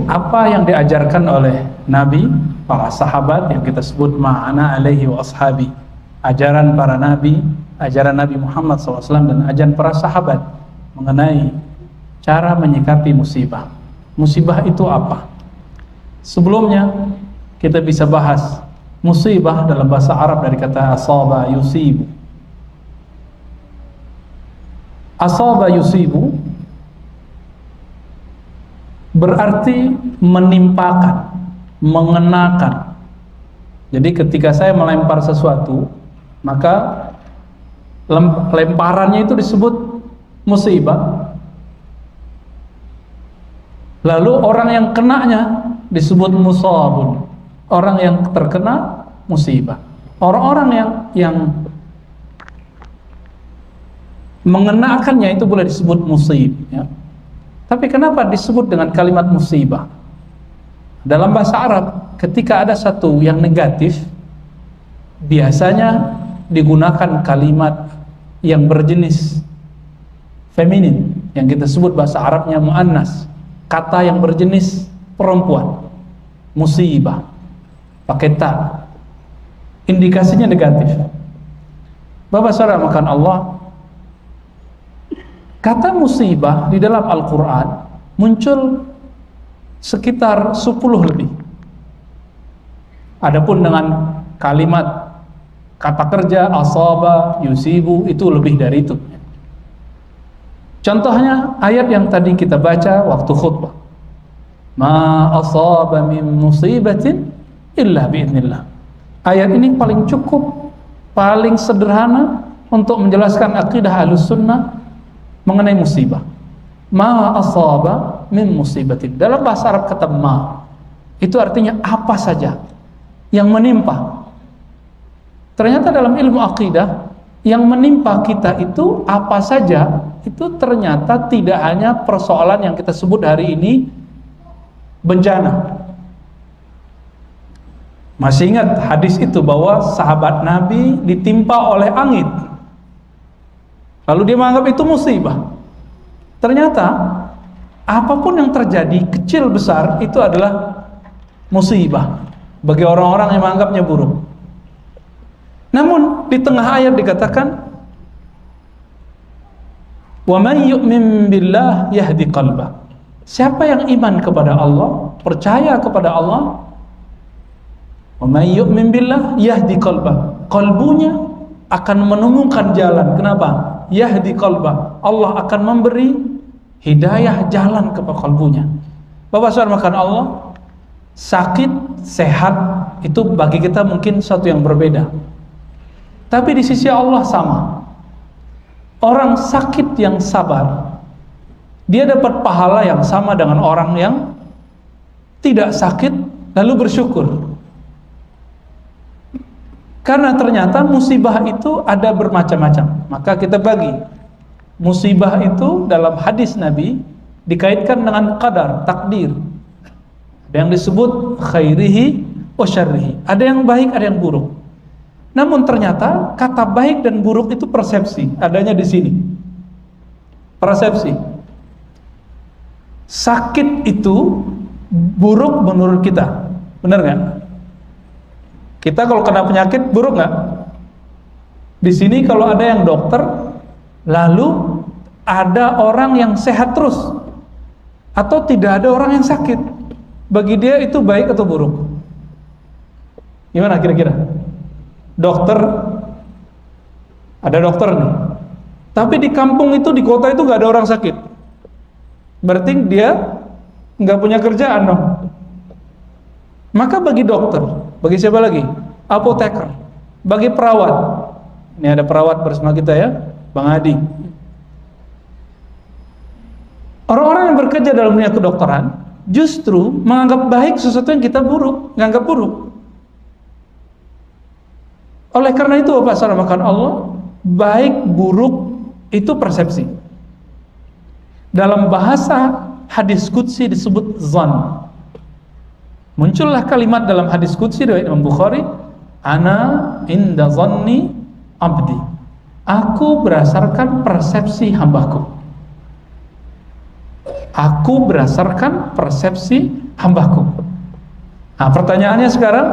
apa yang diajarkan oleh Nabi, para sahabat yang kita sebut ma'ana alaihi wa ashabi, ajaran para Nabi, ajaran Nabi Muhammad SAW dan ajaran para sahabat mengenai cara menyikapi musibah. Musibah itu apa? Sebelumnya kita bisa bahas musibah dalam bahasa Arab dari kata asaba yusibu. Asaba yusibu berarti menimpakan, mengenakan. Jadi ketika saya melempar sesuatu, maka lemparannya itu disebut musibah. Lalu orang yang kenanya disebut musabun. Orang yang terkena musibah. Orang-orang yang mengenakannya itu boleh disebut musib, ya. Tapi kenapa disebut dengan kalimat musibah? Dalam bahasa Arab, ketika ada satu yang negatif, biasanya digunakan kalimat yang berjenis feminin, yang kita sebut bahasa Arabnya muannas, kata yang berjenis perempuan. Musibah pakai ta, indikasinya negatif. Bapak saudara makan Allah, kata musibah di dalam Al-Quran muncul sekitar 10 lebih. Adapun dengan kalimat kata kerja asaba, yusibu, itu lebih dari itu. Contohnya ayat yang tadi kita baca waktu khutbah, ma asaba min musibatin illa bi'idznillah. Ayat ini paling cukup, paling sederhana untuk menjelaskan akidah Ahlussunnah mengenai musibah. Ma asaba min musibatin. Dalam bahasa Arab kata ma itu artinya apa saja yang menimpa. Ternyata dalam ilmu akidah yang menimpa kita itu apa saja, itu ternyata tidak hanya persoalan yang kita sebut hari ini bencana. Masih ingat hadis itu bahwa sahabat Nabi ditimpa oleh angin, lalu dia menganggap itu musibah. Ternyata apapun yang terjadi, kecil besar, itu adalah musibah bagi orang-orang yang menganggapnya buruk. Namun di tengah ayat dikatakan, wa man yu'min billah yahdi qalbah. Siapa yang iman kepada Allah, percaya kepada Allah, wa man yu'min billah yahdi qalbah, kalbunya akan menemukan jalan. Kenapa? Yahdi qalbah, Allah akan memberi hidayah jalan kepada kalbunya. Bapak saudara makan Allah, sakit, sehat itu bagi kita mungkin satu yang berbeda, tapi di sisi Allah sama. Orang sakit yang sabar, dia dapat pahala yang sama dengan orang yang tidak sakit lalu bersyukur. Karena ternyata musibah itu ada bermacam-macam. Maka kita bagi musibah itu dalam hadis Nabi dikaitkan dengan qadar, takdir. Ada yang disebut khairihi wa syarrihi. Ada yang baik, ada yang buruk. Namun ternyata kata baik dan buruk itu persepsi, adanya di sini. Persepsi. Sakit itu buruk menurut kita, benar nggak? Kita kalau kena penyakit buruk nggak? Di sini kalau ada yang dokter, lalu ada orang yang sehat terus, atau tidak ada orang yang sakit, bagi dia itu baik atau buruk? Gimana kira-kira? Dokter, ada dokter nih, tapi di kampung itu, di kota itu nggak ada orang sakit, berarti dia nggak punya kerjaan dong. Maka bagi dokter, bagi siapa lagi? Apoteker, bagi perawat. Ini ada perawat bersama kita ya, Bang Adi. Orang-orang yang bekerja dalam dunia kedokteran justru menganggap baik sesuatu yang kita buruk, menganggap buruk. Oleh karena itu Bapak saudara makan Allah, baik buruk itu persepsi. Dalam bahasa hadis qudsi disebut zan. Muncullah kalimat dalam hadis qudsi riwayat Imam Bukhari, ana inda zanni abdi. Aku berdasarkan persepsi hambaku. Aku berdasarkan persepsi hambaku. Nah, pertanyaannya sekarang,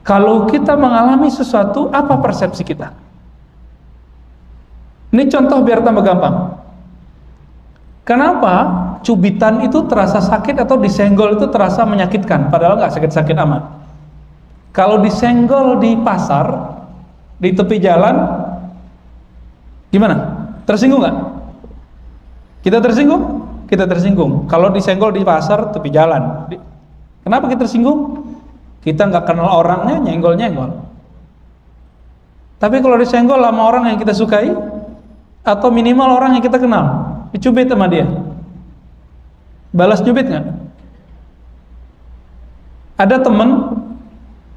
kalau kita mengalami sesuatu, apa persepsi kita? Ini contoh biar tambah gampang. Kenapa cubitan itu terasa sakit atau disenggol itu terasa menyakitkan, padahal nggak sakit-sakit amat? Kalau disenggol di pasar, di tepi jalan, gimana? Tersinggung nggak? Kita tersinggung? Kita tersinggung. Kalau disenggol di pasar, tepi jalan, kenapa kita tersinggung? Kita nggak kenal orangnya, nyenggol-nyenggol. Tapi kalau disenggol sama orang yang kita sukai, atau minimal orang yang kita kenal, dicubit sama dia, balas cubit nggak? Ada temen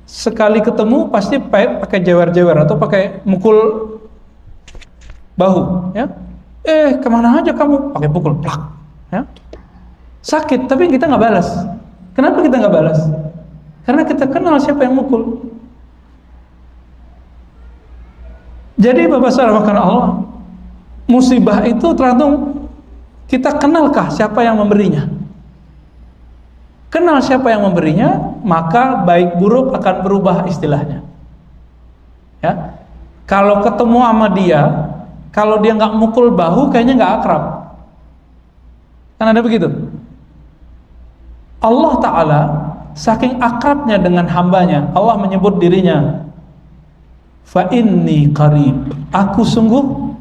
sekali ketemu pasti pakai jewer-jewer atau pakai mukul bahu, ya. Kemana aja kamu? Pakai pukul, plak, ya. Sakit, tapi kita nggak balas. Kenapa kita nggak balas? Karena kita kenal siapa yang mukul. Jadi Bapak saudara makan Allah, musibah itu tergantung kita kenalkah siapa yang memberinya. Kenal siapa yang memberinya, maka baik buruk akan berubah istilahnya. Ya, kalau ketemu sama dia, kalau dia nggak mukul bahu, kayaknya nggak akrab. Kan ada begitu. Allah Ta'ala saking akrabnya dengan hambanya, Allah menyebut dirinya, fa inni qarib, aku sungguh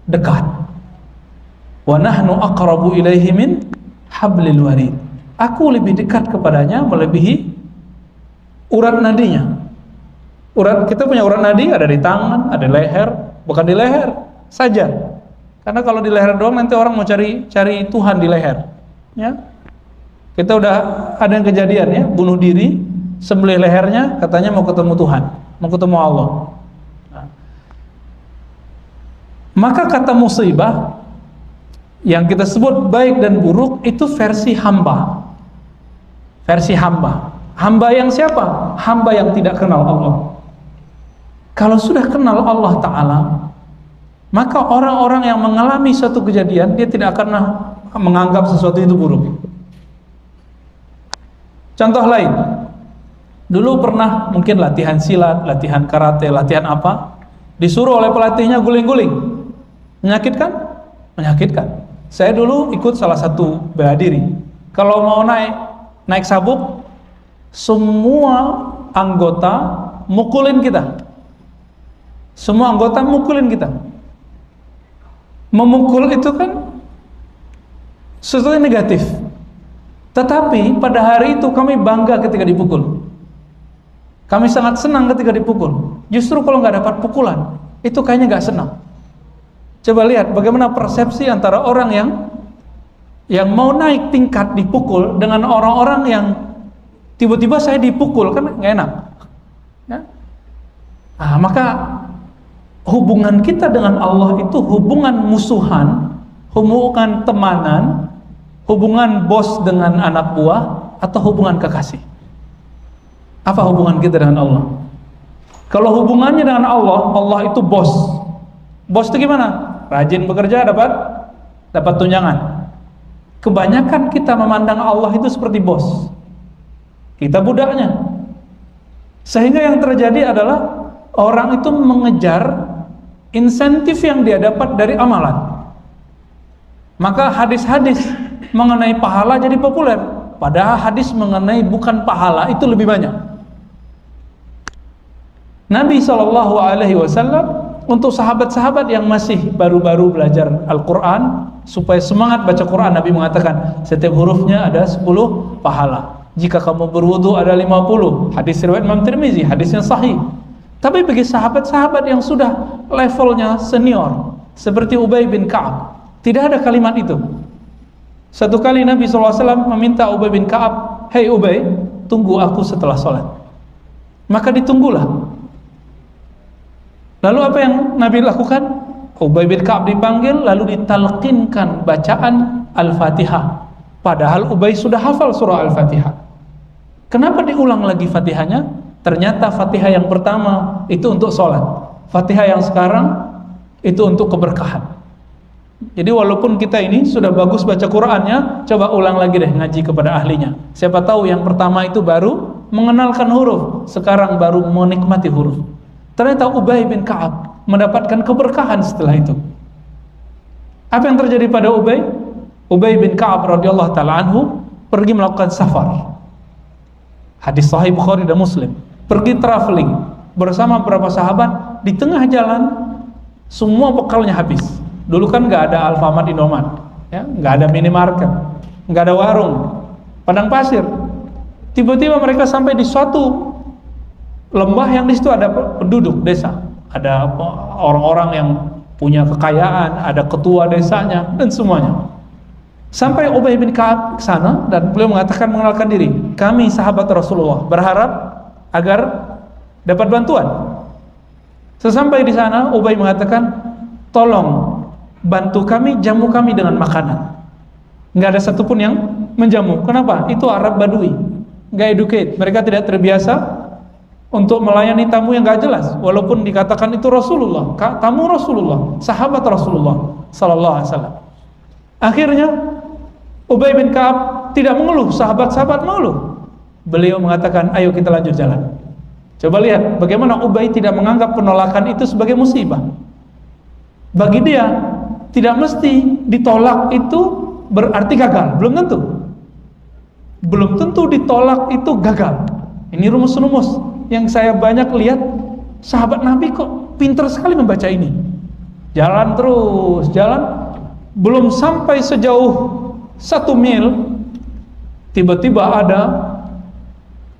dekat. Wa nahnu aqrabu ilaihi min hablil warid, aku lebih dekat kepadanya melebihi urat nadinya. Kita punya urat nadi ada di tangan, ada di leher, bukan di leher saja. Karena kalau di leher doang nanti orang mau cari Tuhan di leher. Ya. Kita udah ada yang kejadian ya, bunuh diri, sembelih lehernya, katanya mau ketemu Tuhan, mau ketemu Allah. Nah. Maka kata musibah yang kita sebut baik dan buruk itu versi hamba. Versi hamba. Hamba yang siapa? Hamba yang tidak kenal Allah. Kalau sudah kenal Allah Ta'ala, maka orang-orang yang mengalami suatu kejadian, dia tidak akan menganggap sesuatu itu buruk. Contoh lain, dulu pernah mungkin latihan silat, latihan karate, latihan apa, disuruh oleh pelatihnya guling-guling. Menyakitkan? Menyakitkan. Saya dulu ikut salah satu bela diri. Kalau mau naik sabuk, semua anggota mukulin kita. Semua anggota mukulin kita. Memukul itu kan sesuatu yang negatif. Tetapi pada hari itu kami bangga ketika dipukul. Kami sangat senang ketika dipukul. Justru kalau nggak dapat pukulan, itu kayaknya nggak senang. Coba lihat bagaimana persepsi antara orang yang mau naik tingkat dipukul dengan orang-orang yang tiba-tiba saya dipukul, kan nggak enak. Ya? Nah, maka hubungan kita dengan Allah itu hubungan musuhan, hubungan temanan, hubungan bos dengan anak buah, atau hubungan kekasih? Apa hubungan kita dengan Allah? Kalau hubungannya dengan Allah, Allah itu bos. Bos itu gimana? Rajin bekerja dapat tunjangan. Kebanyakan kita memandang Allah itu seperti bos. Kita budaknya. Sehingga yang terjadi adalah orang itu mengejar insentif yang dia dapat dari amalan. Maka hadis-hadis mengenai pahala jadi populer, padahal hadis mengenai bukan pahala itu lebih banyak. Nabi SAW untuk sahabat-sahabat yang masih baru-baru belajar Al-Quran, supaya semangat baca Quran, Nabi mengatakan setiap hurufnya ada 10 pahala. Jika kamu berwudu ada 50. Hadis riwayat Imam Tirmizi, hadisnya sahih. Tapi bagi sahabat-sahabat yang sudah levelnya senior seperti Ubay bin Ka'ab, tidak ada kalimat itu. Satu kali Nabi SAW meminta Ubay bin Ka'ab, "Hei Ubay, tunggu aku setelah sholat." Maka ditunggulah. Lalu apa yang Nabi lakukan? Ubay bin Ka'ab dipanggil, lalu ditalqinkan bacaan Al-Fatihah. Padahal Ubay sudah hafal surah Al-Fatihah. Kenapa diulang lagi Fatihahnya? Ternyata Fatihah yang pertama itu untuk sholat, Fatihah yang sekarang itu untuk keberkahan. Jadi walaupun kita ini sudah bagus baca Qur'annya, coba ulang lagi deh ngaji kepada ahlinya. Siapa tahu yang pertama itu baru mengenalkan huruf, sekarang baru menikmati huruf. Ternyata Ubay bin Ka'ab mendapatkan keberkahan setelah itu. Apa yang terjadi pada Ubay? Ubay bin Ka'ab radhiyallahu taala anhu pergi melakukan safar. Hadis sahih Bukhari dan Muslim. Pergi traveling bersama beberapa sahabat, di tengah jalan semua bekalnya habis. Dulu kan nggak ada Alfamart, Indomaret, ya, nggak ada minimarket, nggak ada warung, padang pasir. Tiba-tiba mereka sampai di suatu lembah yang di situ ada penduduk desa, ada orang-orang yang punya kekayaan, ada ketua desanya dan semuanya. Sampai Ubay bin Ka'ab ke sana dan beliau mengatakan, mengenalkan diri, kami sahabat Rasulullah, berharap agar dapat bantuan. Sesampai di sana Ubay mengatakan, tolong bantu kami, jamu kami dengan makanan. Nggak ada satupun yang menjamu. Kenapa? Itu Arab Badui, nggak educate. Mereka tidak terbiasa untuk melayani tamu yang nggak jelas. Walaupun dikatakan itu Rasulullah, tamu Rasulullah, sahabat Rasulullah Sallallahu Alaihi Wasallam. Akhirnya Ubay bin Ka'ab tidak mengeluh, sahabat-sahabat mengeluh. Beliau mengatakan, ayo kita lanjut jalan. Coba lihat bagaimana Ubay tidak menganggap penolakan itu sebagai musibah. Bagi dia, tidak mesti ditolak itu berarti gagal. Belum tentu. Belum tentu ditolak itu gagal. Ini rumus-rumus yang saya banyak lihat sahabat Nabi kok pintar sekali membaca ini. Jalan terus, jalan. Belum sampai sejauh 1 mil, tiba-tiba ada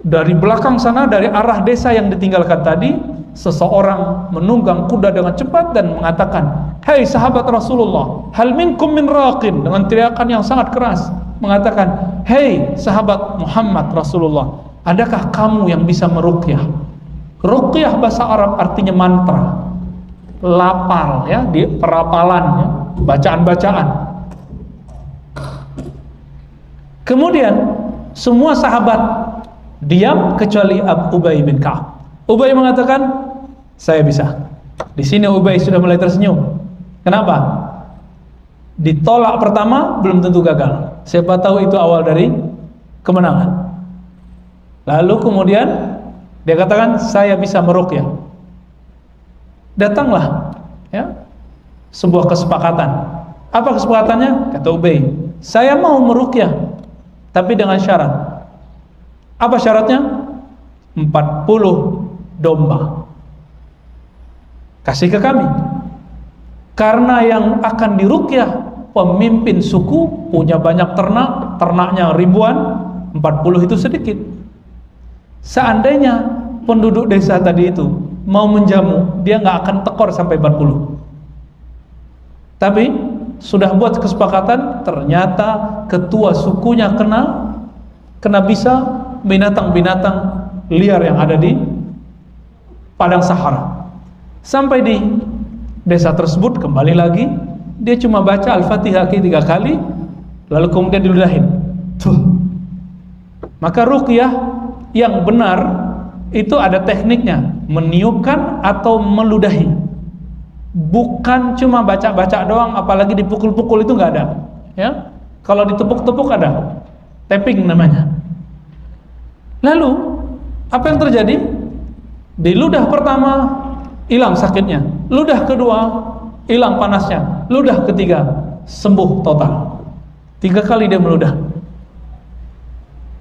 dari belakang sana, dari arah desa yang ditinggalkan tadi, seseorang menunggang kuda dengan cepat dan mengatakan, "Hei sahabat Rasulullah, hal minkum min raqin," dengan teriakan yang sangat keras mengatakan, "Hei sahabat Muhammad Rasulullah, adakah kamu yang bisa meruqyah?" Ruqyah bahasa Arab artinya mantra, lapal ya, di perapalan ya, bacaan-bacaan. Kemudian semua sahabat diam kecuali Ubay bin Ka'ab. Ubay mengatakan, saya bisa. Di sini Ubay sudah mulai tersenyum. Kenapa? Ditolak pertama belum tentu gagal. Siapa tahu itu awal dari kemenangan. Lalu kemudian dia katakan, saya bisa meruqyah. Datanglah ya sebuah kesepakatan. Apa kesepakatannya? Kata Ubay, saya mau meruqyah tapi dengan syarat. Apa syaratnya? 40 domba kasih ke kami, karena yang akan diruqyah pemimpin suku punya banyak ternak, ternaknya ribuan, 40 itu sedikit. Seandainya penduduk desa tadi itu mau menjamu, dia nggak akan tekor sampai 40. Tapi sudah buat kesepakatan, ternyata ketua sukunya kena bisa binatang-binatang liar yang ada di padang Sahara. Sampai di desa tersebut, kembali lagi dia cuma baca Al-Fatihah 3 kali, lalu kemudian diludahin. Tuh. Maka ruqyah yang benar itu ada tekniknya, meniupkan atau meludahi. Bukan cuma baca-baca doang, apalagi dipukul-pukul itu nggak ada. Ya, kalau ditepuk-tepuk ada, tapping namanya. Lalu apa yang terjadi? Di ludah pertama hilang sakitnya, ludah kedua hilang panasnya, ludah ketiga sembuh total. 3 kali dia meludah.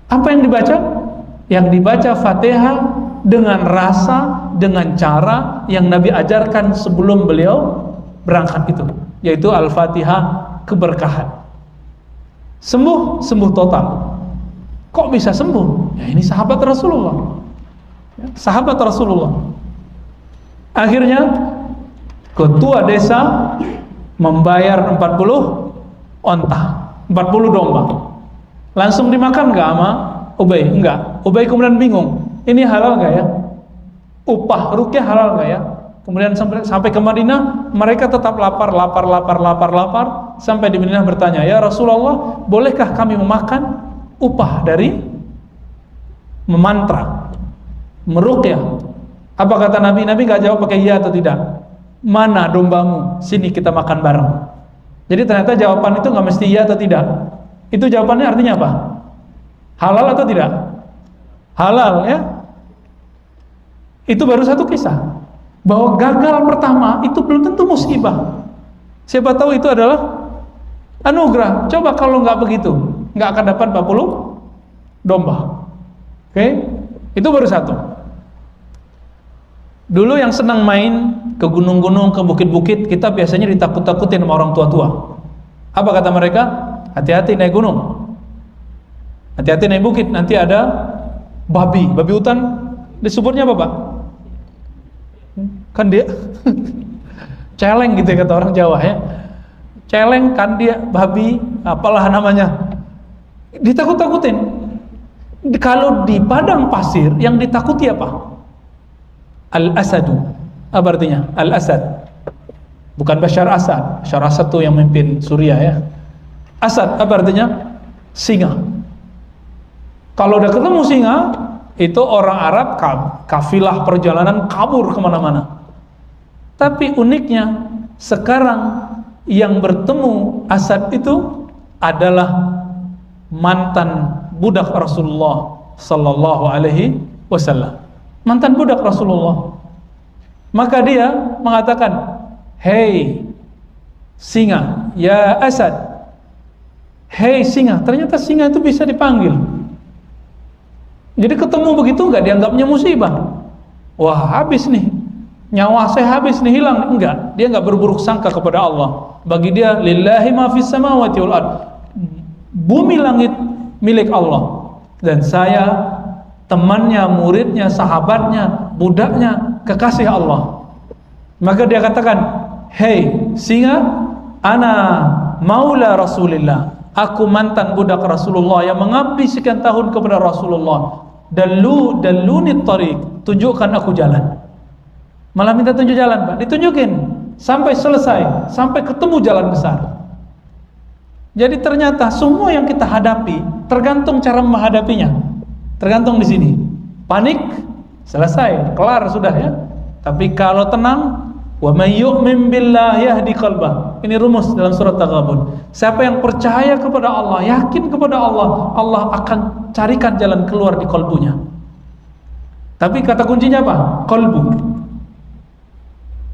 Apa yang dibaca? Yang dibaca Fatihah dengan rasa, dengan cara yang Nabi ajarkan sebelum beliau berangkat itu, yaitu Al-Fatihah keberkahan. Sembuh total. Kok bisa sembuh? Ya ini sahabat Rasulullah ya, sahabat Rasulullah. Akhirnya ketua desa membayar 40 onta, 40 domba. Langsung dimakan gak sama Ubay? Enggak. Ubay kemudian bingung, ini halal gak ya? Upah ruqyah halal gak ya? Kemudian sampai ke Madinah, mereka tetap lapar. Sampai di Madinah bertanya, ya Rasulullah, bolehkah kami memakan upah dari memantra, meruqyah? Apa kata Nabi? Nabi gak jawab pakai iya atau tidak. Mana dombamu? Sini kita makan bareng. Jadi ternyata jawaban itu nggak mesti iya atau tidak. Itu jawabannya artinya apa? Halal atau tidak? Halal, ya. Itu baru satu kisah. Bahwa gagal pertama itu belum tentu musibah. Siapa tahu itu adalah anugerah. Coba kalau nggak begitu, nggak akan dapat 40 domba. Oke? Itu baru satu. Dulu yang senang main ke gunung-gunung, ke bukit-bukit, kita biasanya ditakut-takutin sama orang tua-tua. Apa kata mereka? Hati-hati naik gunung, hati-hati naik bukit, nanti ada babi hutan. Disebutnya apa, Pak? Kan dia celeng gitu ya, kata orang Jawa ya. Celeng kan dia, babi, apalah namanya. Ditakut-takutin. Kalau di padang pasir yang ditakuti apa? Al-Asadu. Apa artinya? Al-Asad. Bukan Bashar Asad. Bashar Asad itu yang memimpin Suriah ya. Asad apa artinya? Singa. Kalau udah ketemu singa, itu orang Arab kafilah perjalanan kabur kemana-mana. Tapi uniknya sekarang yang bertemu Asad itu adalah mantan budak Rasulullah sallallahu alaihi wasallam. Mantan budak Rasulullah. Maka dia mengatakan, "Hei singa, ya Asad." Hei singa, ternyata singa itu bisa dipanggil. Jadi ketemu begitu enggak dianggapnya musibah. Wah, habis nih. Nyawa saya habis nih, hilang. Enggak, dia enggak berburuk sangka kepada Allah. Bagi dia, lillahi ma fis samawati wal ard. Bumi langit milik Allah. Dan saya temannya, muridnya, sahabatnya, budaknya, kekasih Allah. Maka dia katakan, "Hei singa, ana maula Rasulillah." Aku mantan budak Rasulullah yang mengabdi sekian tahun kepada Rasulullah. Dalluni tariq, tunjukkan aku jalan. Malah minta tunjuk jalan, Pak. Ditunjukin sampai selesai, sampai ketemu jalan besar. Jadi ternyata semua yang kita hadapi tergantung cara menghadapinya. Tergantung di sini. Panik, selesai, kelar sudah ya. Tapi kalau tenang, wa may yu'min billahi yahdi qalbah. Ini rumus dalam surat Taghabun. Siapa yang percaya kepada Allah, yakin kepada Allah, Allah akan carikan jalan keluar di kalbunya. Tapi kata kuncinya apa? Kalbu.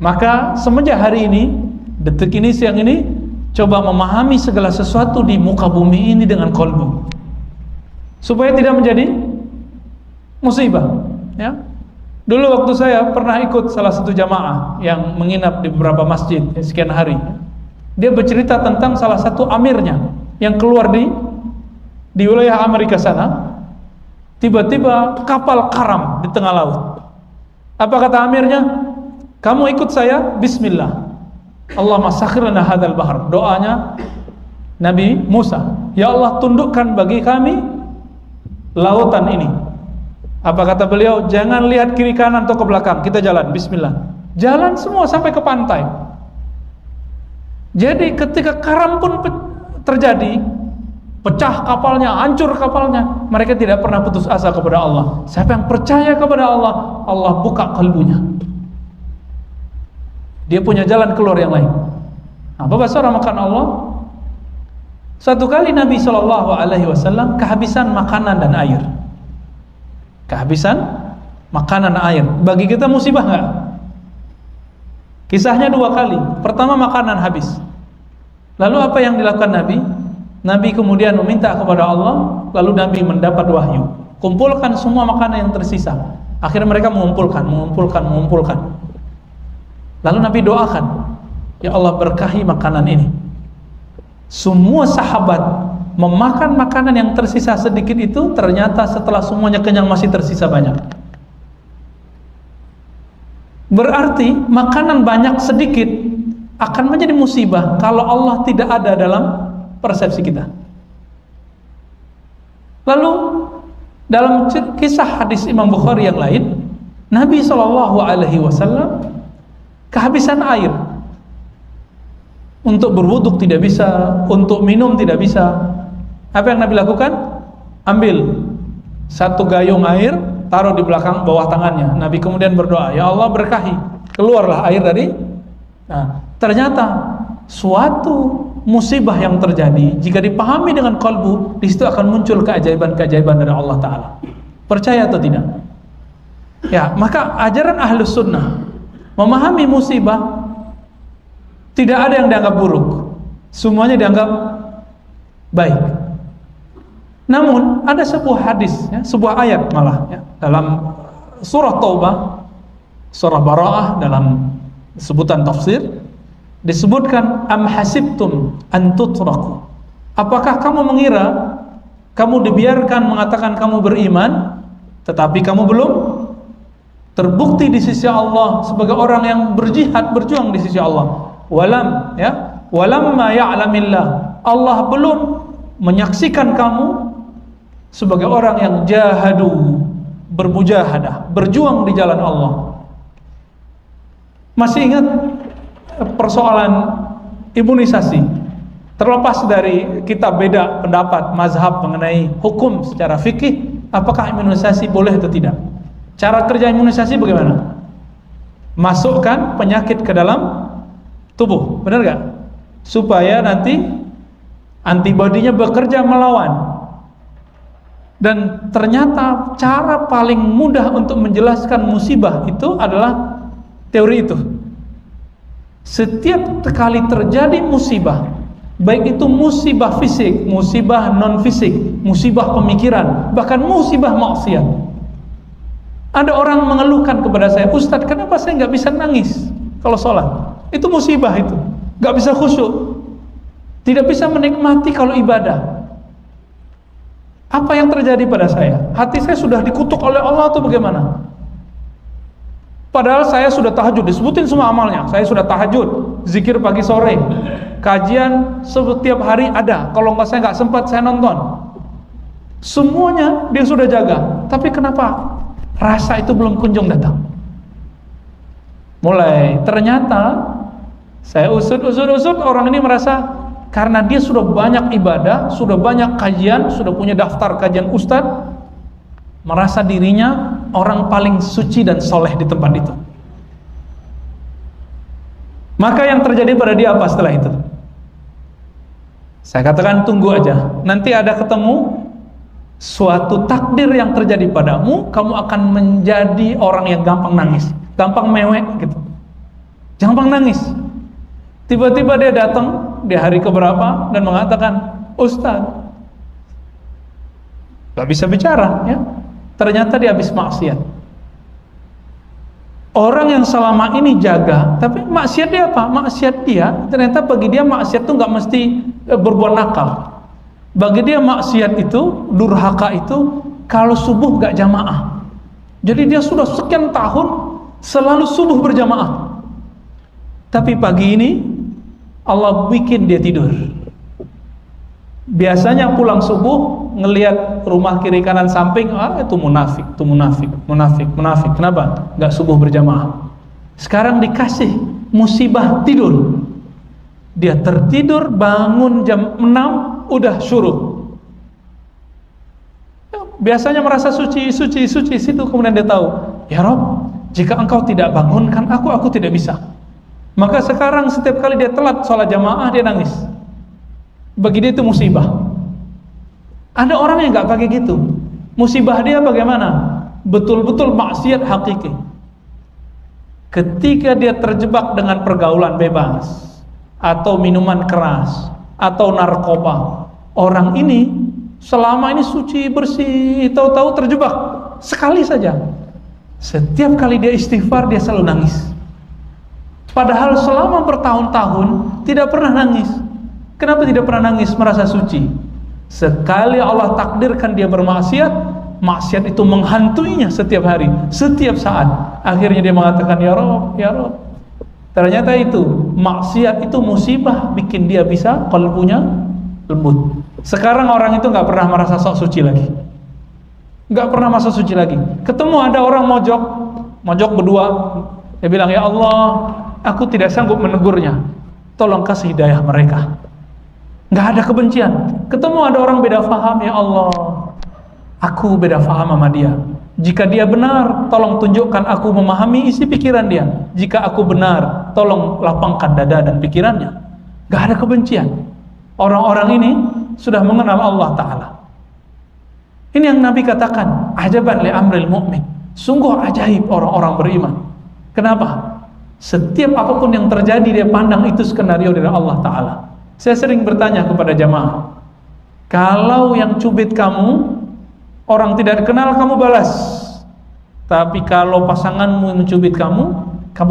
Maka semenjak hari ini, detik ini, siang ini, coba memahami segala sesuatu di muka bumi ini dengan kalbu, supaya tidak menjadi musibah. Ya. Dulu waktu saya pernah ikut salah satu jamaah yang menginap di beberapa masjid sekian hari. Dia bercerita tentang salah satu amirnya yang keluar di wilayah Amerika sana. Tiba-tiba kapal karam di tengah laut. Apa kata amirnya? Kamu ikut saya, bismillah. Allahumma sakhir lana hadzal bahr. Doanya Nabi Musa, ya Allah tundukkan bagi kami lautan ini. Apa kata beliau? Jangan lihat kiri kanan atau ke belakang, kita jalan, bismillah. Jalan semua sampai ke pantai. Jadi ketika karam pun terjadi, pecah kapalnya, hancur kapalnya, mereka tidak pernah putus asa kepada Allah. Siapa yang percaya kepada Allah, Allah buka kalbunya. Dia punya jalan keluar yang lain. Apa bahasa orang makan Allah? Satu kali Nabi SAW kehabisan makanan dan air. Kehabisan makanan dan air. Bagi kita musibah enggak? Kisahnya dua kali. Pertama makanan habis. Lalu apa yang dilakukan Nabi? Nabi kemudian meminta kepada Allah. Lalu Nabi mendapat wahyu. Kumpulkan semua makanan yang tersisa. Akhirnya mereka mengumpulkan. Lalu Nabi doakan, ya Allah berkahi makanan ini. Semua sahabat memakan makanan yang tersisa sedikit itu, ternyata setelah semuanya kenyang masih tersisa banyak. Berarti makanan banyak sedikit akan menjadi musibah kalau Allah tidak ada dalam persepsi kita. Lalu dalam kisah hadis Imam Bukhari yang lain, Nabi SAW kehabisan air. Untuk berwuduk tidak bisa, untuk minum tidak bisa. Apa yang Nabi lakukan? Ambil satu gayung air, taruh di belakang bawah tangannya. Nabi kemudian berdoa, ya Allah berkahi. Keluarlah air dari. Nah, ternyata suatu musibah yang terjadi, jika dipahami dengan kalbu, di situ akan muncul keajaiban-keajaiban dari Allah Ta'ala. Percaya atau tidak? Ya, maka ajaran Ahlus Sunnah memahami musibah, tidak ada yang dianggap buruk, semuanya dianggap baik. Namun ada sebuah hadis, ya, sebuah ayat malah, ya, dalam surah Taubah, surah Bara'ah, dalam sebutan tafsir disebutkan, am hasibtum an tutraku, apakah kamu mengira kamu dibiarkan mengatakan kamu beriman tetapi kamu belum terbukti di sisi Allah sebagai orang yang berjihad, berjuang di sisi Allah. Walamma ya'lamillah, Allah belum menyaksikan kamu sebagai orang yang jahadu, bermujahadah, berjuang di jalan Allah. Masih ingat persoalan imunisasi? Terlepas dari kita beda pendapat mazhab mengenai hukum secara fikih, apakah imunisasi boleh atau tidak? Cara kerja imunisasi bagaimana? Masukkan penyakit ke dalam tubuh, benar gak? Supaya nanti antibodinya bekerja melawan. Dan ternyata cara paling mudah untuk menjelaskan musibah itu adalah teori itu. Setiap kali terjadi musibah, baik itu musibah fisik, musibah non fisik, musibah pemikiran, bahkan musibah maksiat. Ada orang mengeluhkan kepada saya, Ustadz, kenapa saya nggak bisa nangis kalau sholat? Itu musibah itu, nggak bisa khusyuk, tidak bisa menikmati kalau ibadah. Apa yang terjadi pada saya? Hati saya sudah dikutuk oleh Allah atau bagaimana? Padahal saya sudah tahajud, disebutin semua amalnya. Saya sudah tahajud, zikir pagi sore, kajian setiap hari ada. Kalau saya nggak sempat, saya nonton. Semuanya dia sudah jaga. Tapi kenapa rasa itu belum kunjung datang? Mulai ternyata saya usut orang ini merasa karena dia sudah banyak ibadah, sudah banyak kajian, sudah punya daftar kajian ustadz, merasa dirinya orang paling suci dan soleh di tempat itu. Maka yang terjadi pada dia apa setelah itu? Saya katakan tunggu aja, nanti ada ketemu suatu takdir yang terjadi padamu, kamu akan menjadi orang yang gampang nangis, gampang mewek gitu, gampang nangis. Tiba-tiba dia datang di hari keberapa dan mengatakan, Ustadz, gak bisa bicara, ya. Ternyata dia habis maksiat. Orang yang selama ini jaga, tapi maksiat dia apa? Maksiat dia, ternyata bagi dia maksiat itu gak mesti berbuat nakal. Bagi dia maksiat itu, durhaka itu, kalau subuh gak jamaah. Jadi dia sudah sekian tahun selalu subuh berjamaah. Tapi pagi ini Allah bikin dia tidur. Biasanya pulang subuh ngelihat rumah kiri kanan samping, itu munafik, itu munafik. Kenapa? Gak subuh berjamaah. Sekarang dikasih musibah tidur. Dia tertidur, bangun jam 6 udah syuruk. Biasanya merasa suci situ, kemudian dia tahu, ya Rob, jika engkau tidak bangunkan aku tidak bisa. Maka sekarang setiap kali dia telat sholat jamaah, dia nangis. Bagi dia itu musibah. Ada orang yang gak pakai gitu. Musibah dia bagaimana? Betul-betul maksiat hakiki. Ketika dia terjebak dengan pergaulan bebas, atau minuman keras, atau narkoba, orang ini selama ini suci, bersih, tahu-tahu terjebak sekali saja. Setiap kali dia istighfar, dia selalu nangis. Padahal selama bertahun-tahun tidak pernah nangis. Kenapa tidak pernah nangis? Merasa suci. Sekali Allah takdirkan dia bermaksiat, maksiat itu menghantuinya setiap hari, setiap saat. Akhirnya dia mengatakan, ya Rob, ya Rob. Ternyata itu maksiat itu musibah, bikin dia bisa kalbunya lembut. Sekarang orang itu nggak pernah merasa sok suci lagi, nggak pernah merasa suci lagi. Ketemu ada orang mojok berdua, dia bilang, ya Allah, aku tidak sanggup menegurnya, tolong kasih hidayah mereka. Nggak ada kebencian. Ketemu ada orang beda faham, ya Allah, aku beda faham sama dia. Jika dia benar, tolong tunjukkan aku memahami isi pikiran dia. Jika aku benar, tolong lapangkan dada dan pikirannya. Nggak ada kebencian. Orang-orang ini sudah mengenal Allah Ta'ala. Ini yang Nabi katakan, ajaban li amril mu'min. Sungguh ajaib orang-orang beriman. Kenapa? Setiap apapun yang terjadi dia pandang itu skenario dari Allah Ta'ala. Saya sering bertanya kepada jamaah, kalau yang cubit kamu, orang tidak kenal, kamu balas. Tapi kalau pasanganmu yang mencubit kamu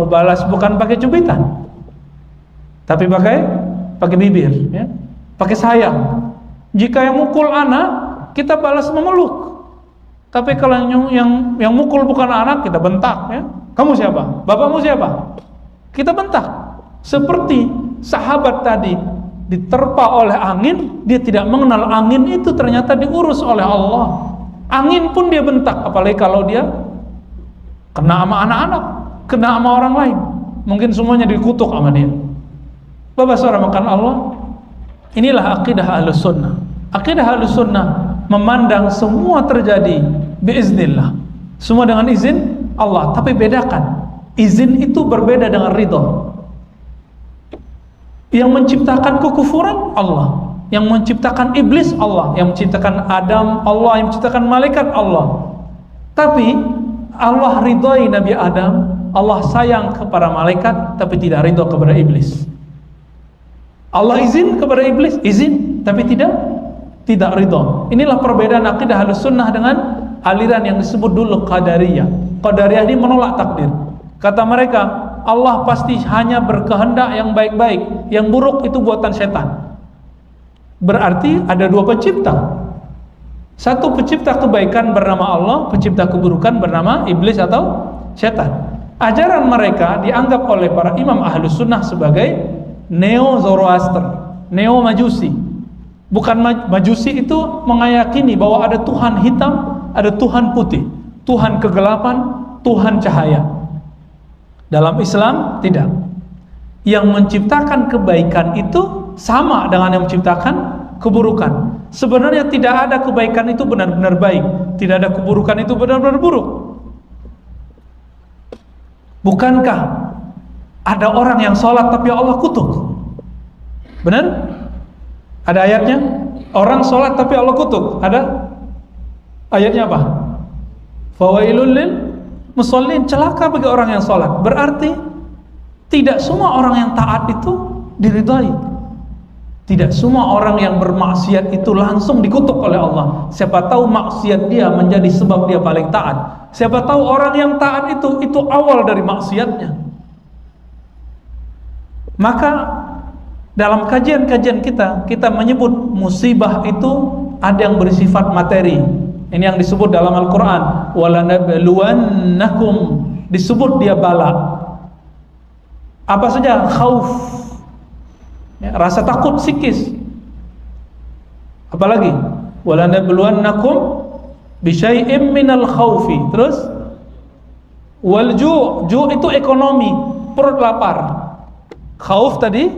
balas bukan pakai cubitan, tapi pakai bibir, ya, pakai sayang. Jika yang mukul anak, kita balas memeluk. Tapi kalau yang mukul bukan anak, kita bentak, ya. Kamu siapa? Bapakmu siapa? Kita bentak. Seperti sahabat tadi diterpa oleh angin, dia tidak mengenal angin itu ternyata diurus oleh Allah. Angin pun dia bentak, apalagi kalau dia kena sama anak-anak, kena sama orang lain, mungkin semuanya dikutuk sama dia. Bapak saudara makan Allah, inilah akidah Ahlus Sunnah. Akidah Ahlus Sunnah memandang semua terjadi biiznillah, semua dengan izin Allah. Tapi bedakan, izin itu berbeda dengan ridho. Yang menciptakan kekufuran Allah, yang menciptakan iblis Allah, yang menciptakan Adam Allah, yang menciptakan malaikat Allah. Tapi Allah ridhoi Nabi Adam, Allah sayang kepada malaikat, tapi tidak ridho kepada iblis. Allah izin kepada iblis, izin, tapi tidak ridho. Inilah perbedaan akidah Ahlus Sunnah dengan aliran yang disebut dulu Qadariyah. Qadariyah ini menolak takdir. Kata mereka, Allah pasti hanya berkehendak yang baik-baik, yang buruk itu buatan setan. Berarti ada dua pencipta. Satu pencipta kebaikan bernama Allah, pencipta keburukan bernama iblis atau setan. Ajaran mereka dianggap oleh para imam Ahlus Sunnah sebagai Neo-Zoroaster, Neo-Majusi. Bukan Majusi itu meyakini bahwa ada Tuhan hitam, ada Tuhan putih, Tuhan kegelapan, Tuhan cahaya. Dalam Islam tidak. Yang menciptakan kebaikan itu sama dengan yang menciptakan keburukan. Sebenarnya tidak ada kebaikan itu benar-benar baik, tidak ada keburukan itu benar-benar buruk. Bukankah ada orang yang sholat tapi Allah kutuk? Benar? Ada ayatnya? Orang sholat tapi Allah kutuk. Ada? Ayatnya apa? Fawailul lil musallin, celaka bagi orang yang sholat. Berarti tidak semua orang yang taat itu diridhai. Tidak semua orang yang bermaksiat itu langsung dikutuk oleh Allah. Siapa tahu maksiat dia menjadi sebab dia paling taat. Siapa tahu orang yang taat itu awal dari maksiatnya. Maka dalam kajian-kajian kita menyebut musibah itu ada yang bersifat materi. Ini yang disebut dalam Al-Quran, walanabluwannakum, disebut dia bala. Apa saja? Khauf, ya, rasa takut psikis. Apalagi walanabluwannakum bisyai'im minal khaufi. Terus wal ju' itu ekonomi, perut lapar. Khauf tadi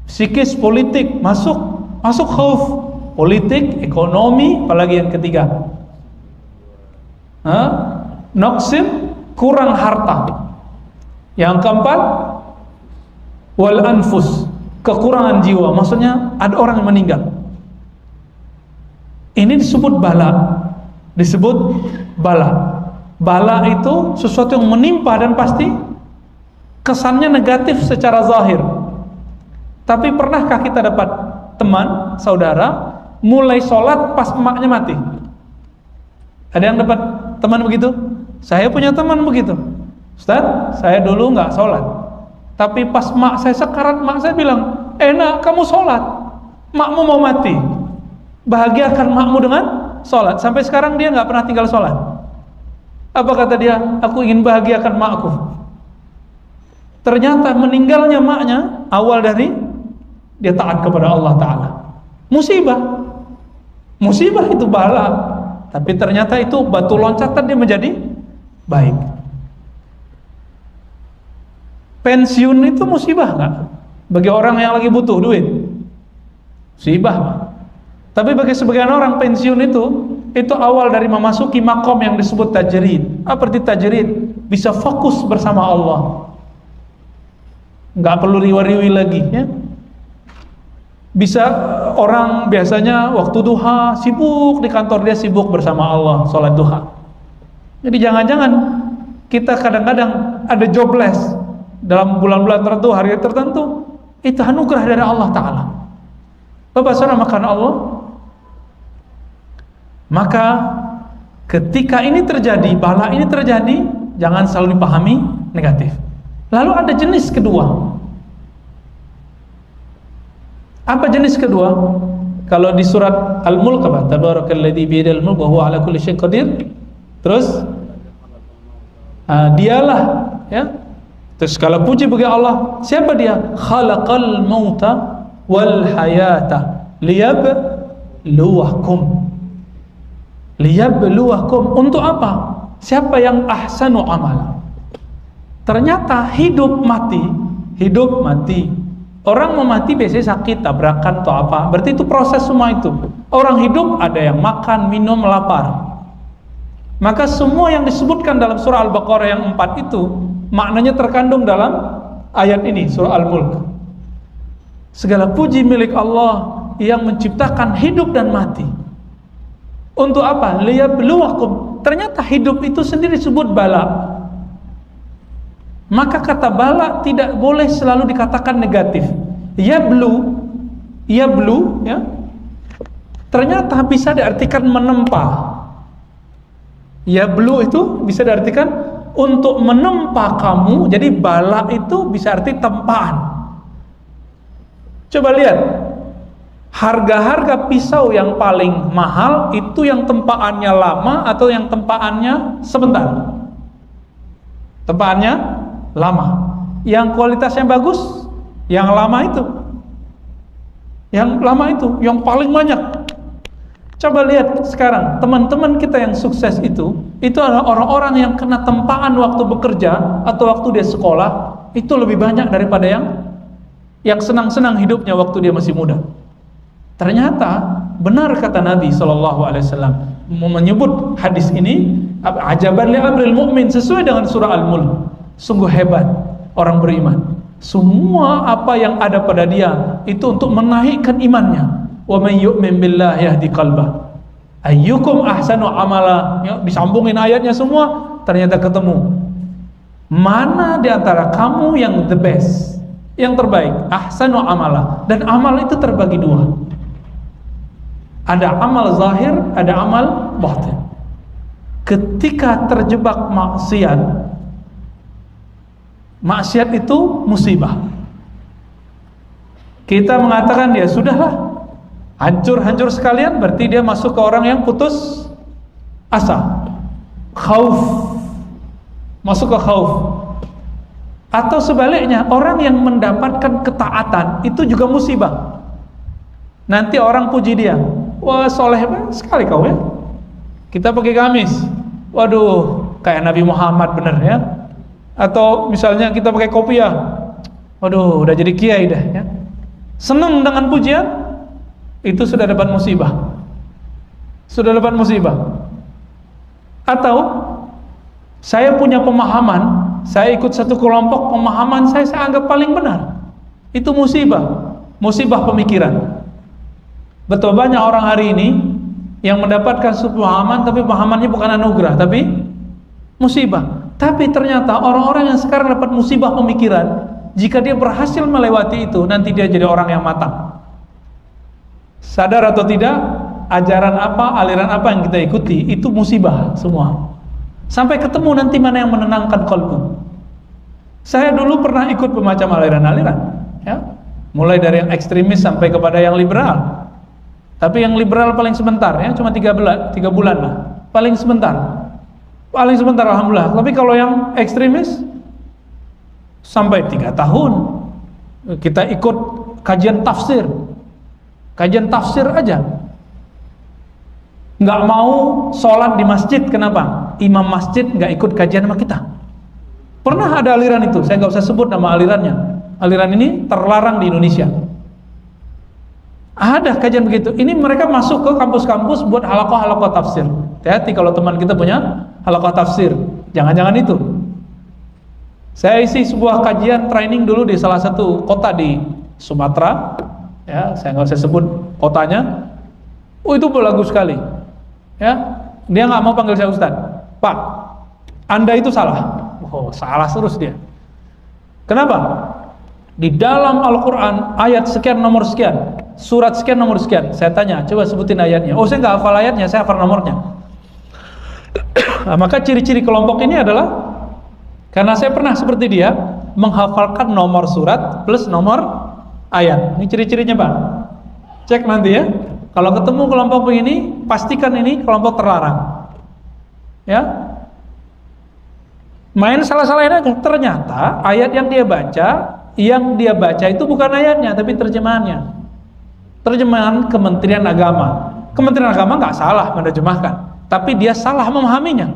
psikis, politik, masuk khauf, politik, ekonomi, apalagi yang ketiga, naqsin, kurang harta. Yang keempat wal anfus, kekurangan jiwa, maksudnya ada orang yang meninggal. Ini disebut bala. Bala itu sesuatu yang menimpa dan pasti kesannya negatif secara zahir. Tapi pernahkah kita dapat teman, saudara, mulai sholat pas emaknya mati? Ada yang dapat teman begitu? Saya punya teman begitu. Ustaz, saya dulu nggak sholat, tapi pas mak saya sekarat, mak saya bilang, enak kamu sholat, makmu mau mati, bahagiakan makmu dengan sholat. Sampai sekarang dia nggak pernah tinggal sholat. Apa kata dia? Aku ingin bahagiakan makku. Ternyata meninggalnya maknya awal dari dia taat kepada Allah Ta'ala. Musibah itu bala, tapi ternyata itu batu loncatan dia menjadi baik. Pensiun itu musibah nggak? Bagi orang yang lagi butuh duit, musibah. Tapi bagi sebagian orang pensiun itu awal dari memasuki makom yang disebut tajrid. Apa arti tajrid? Bisa fokus bersama Allah, nggak perlu riwa-riwi lagi, ya. Bisa orang biasanya waktu duha sibuk di kantor, dia sibuk bersama Allah sholat duha. Jadi jangan-jangan kita kadang-kadang ada jobless dalam bulan-bulan tertentu, hari tertentu, itu anugerah dari Allah Ta'ala. Bapak saudara makan Allah. Maka ketika ini terjadi, bala ini terjadi, jangan selalu dipahami negatif. Lalu ada jenis kedua. Apa jenis kedua? Kalau di surat Al-Mulk apa? Tabarakalladzi biyadihil mulk wa huwa ala kulli syai'in qadir. Terus dialah, ya. Terus kalau puji bagi Allah, siapa dia? Khalaqal mauta wal hayata liyabluwakum. Liyabluwakum, untuk apa? Siapa yang ahsanu amal? Ternyata hidup mati. Orang mau mati biasanya sakit, tabrakan atau apa. Berarti itu proses semua itu. Orang hidup ada yang makan, minum, lapar. Maka semua yang disebutkan dalam surah Al-Baqarah yang 4 itu maknanya terkandung dalam ayat ini, surah Al-Mulk. Segala puji milik Allah yang menciptakan hidup dan mati. Untuk apa? Liyabluwakum. Ternyata hidup itu sendiri disebut bala. Maka kata bala tidak boleh selalu dikatakan negatif. Yablu, ya. Ternyata bisa diartikan menempa. Yablu itu bisa diartikan untuk menempa kamu. Jadi bala itu bisa arti tempaan. Coba lihat, harga-harga pisau yang paling mahal itu yang tempaannya lama atau yang tempaannya sebentar? Tempaannya lama. Yang kualitasnya bagus, yang lama itu. Yang lama itu, yang paling banyak. Coba lihat sekarang, teman-teman kita yang sukses itu adalah orang-orang yang kena tempaan waktu bekerja atau waktu dia sekolah, itu lebih banyak daripada yang senang-senang hidupnya waktu dia masih muda. Ternyata benar kata Nabi SAW menyebut hadis ini, ajaban li amril mu'min, sesuai dengan surah Al-Mulk. Sungguh hebat orang beriman. Semua apa yang ada pada dia itu untuk menaikkan imannya. Wa may yu'min billahi yahdi qalbah. Ayyukum ahsanu amala. Ya, disambungin ayatnya semua, ternyata ketemu. Mana di antara kamu yang the best, yang terbaik? Ahsanu amala. Dan amal itu terbagi dua. Ada amal zahir, ada amal batin. Ketika terjebak maksiat itu musibah. Kita mengatakan dia sudahlah hancur sekalian, berarti dia masuk ke orang yang putus asa, khauf, masuk ke khauf. Atau sebaliknya, orang yang mendapatkan ketaatan itu juga musibah. Nanti orang puji dia, wah soleh sekali kau ya, kita pakai gamis, waduh kayak Nabi Muhammad bener ya. Atau misalnya kita pakai kopiah, waduh udah jadi kiai dah ya. Senang dengan pujian, itu sudah dapat musibah. Atau saya punya pemahaman, saya ikut satu kelompok, pemahaman saya anggap paling benar, itu musibah pemikiran. Betul banyak orang hari ini yang mendapatkan sebuah pemahaman, tapi pemahamannya bukan anugerah, tapi musibah. Tapi ternyata orang-orang yang sekarang dapat musibah pemikiran, jika dia berhasil melewati itu, nanti dia jadi orang yang matang. Sadar atau tidak, ajaran apa, aliran apa yang kita ikuti, itu musibah semua. Sampai ketemu nanti mana yang menenangkan kalbu. Saya dulu pernah ikut bermacam aliran-aliran, ya, mulai dari yang ekstremis sampai kepada yang liberal. Tapi yang liberal paling sebentar, ya, cuma 3 bulan lah, paling sebentar alhamdulillah. Tapi kalau yang ekstremis sampai 3 tahun. Kita ikut kajian tafsir aja, nggak mau sholat di masjid. Kenapa? Imam masjid nggak ikut kajian sama kita. Pernah ada aliran itu, saya nggak usah sebut nama alirannya. Aliran ini terlarang di Indonesia. Ada kajian begitu. Ini mereka masuk ke kampus-kampus buat halaqah tafsir. Hati-hati kalau teman kita punya halaqah tafsir, jangan-jangan itu. Saya isi sebuah kajian training dulu di salah satu kota di Sumatera, ya, saya nggak usah sebut kotanya. Oh, itu bagus sekali, ya. Dia nggak mau panggil saya Ustaz. Pak, Anda itu salah. Oh, salah terus dia. Kenapa? Di dalam Al-Quran ayat sekian nomor sekian, surat sekian nomor sekian. Saya tanya, coba sebutin ayatnya. Oh, saya nggak hafal ayatnya, saya hafal nomornya. Nah, maka ciri-ciri kelompok ini adalah karena saya pernah seperti dia menghafalkan nomor surat plus nomor ayat. Ini ciri-cirinya, Pak. Cek nanti ya. Kalau ketemu kelompok begini, pastikan ini kelompok terlarang. Ya. Main salah-salahin aja. Ternyata ayat yang dia baca itu bukan ayatnya, tapi terjemahannya. Terjemahan Kementerian Agama. Kementerian Agama nggak salah menerjemahkan, tapi dia salah memahaminya.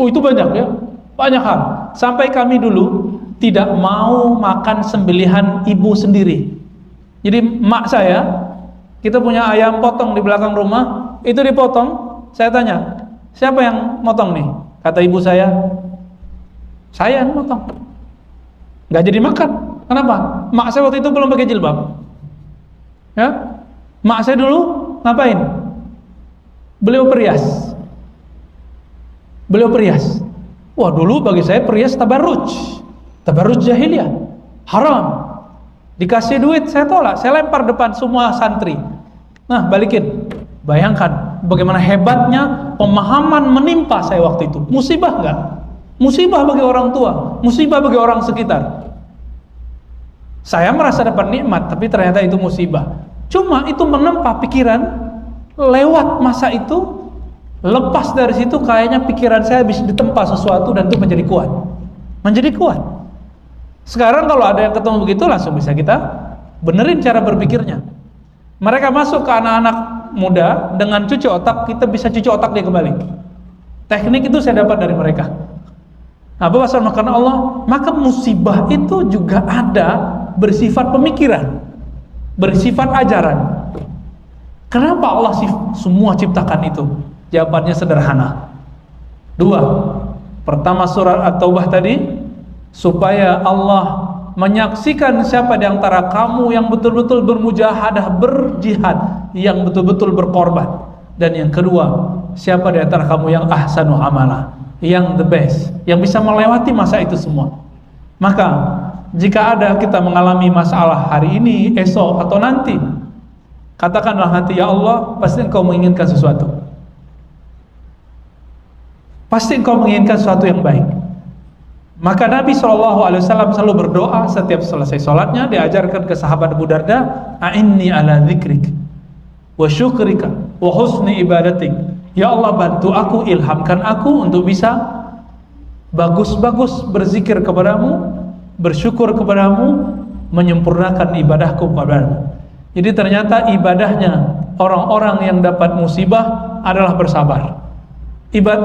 Oh, itu banyak ya, banyak hal. Sampai kami dulu tidak mau makan sembelihan ibu sendiri. Jadi mak saya, kita punya ayam potong di belakang rumah, itu dipotong. Saya tanya, siapa yang motong nih? Kata ibu saya yang motong. Nggak jadi makan. Kenapa? Mak saya waktu itu belum pakai jilbab. Ya, mak saya dulu ngapain? Beliau perias. Wah, dulu bagi saya perias tabarruj jahiliyah, haram. Dikasih duit saya tolak, saya lempar depan semua santri. Nah, balikin. Bayangkan bagaimana hebatnya pemahaman menimpa saya waktu itu. Musibah enggak? Musibah bagi orang tua, musibah bagi orang sekitar. Saya merasa dapat nikmat, tapi ternyata itu musibah. Cuma itu menempa pikiran. Lewat masa itu, lepas dari situ kayaknya pikiran saya bisa ditempa sesuatu dan itu menjadi kuat. Sekarang kalau ada yang ketemu begitu, langsung bisa kita benerin cara berpikirnya. Mereka masuk ke anak-anak muda dengan cuci otak, kita bisa cuci otak dia kembali. Teknik itu saya dapat dari mereka. Nah, bahwa karena Allah, maka musibah itu juga ada bersifat pemikiran, bersifat ajaran. Kenapa Allah semua ciptakan itu? Jawabannya sederhana. 2. Pertama surat At-Taubah tadi, supaya Allah menyaksikan siapa di antara kamu yang betul-betul bermujahadah, berjihad, yang betul-betul berkorban. Dan yang kedua, siapa di antara kamu yang ahsanu amala, yang the best, yang bisa melewati masa itu semua. Maka jika ada kita mengalami masalah hari ini, esok, atau nanti, katakanlah nanti, ya Allah, pasti Engkau menginginkan sesuatu. Pasti Engkau menginginkan sesuatu yang baik. Maka Nabi SAW selalu berdoa setiap selesai sholatnya. Diajarkan ke sahabat Abu Darda, a'inni ala dzikrik wa syukrika wa husni ibadatik. Ya Allah, bantu aku, ilhamkan aku untuk bisa bagus-bagus berzikir kepadamu, bersyukur kepadamu, menyempurnakan ibadahku kepadamu. Jadi ternyata ibadahnya orang-orang yang dapat musibah adalah bersabar.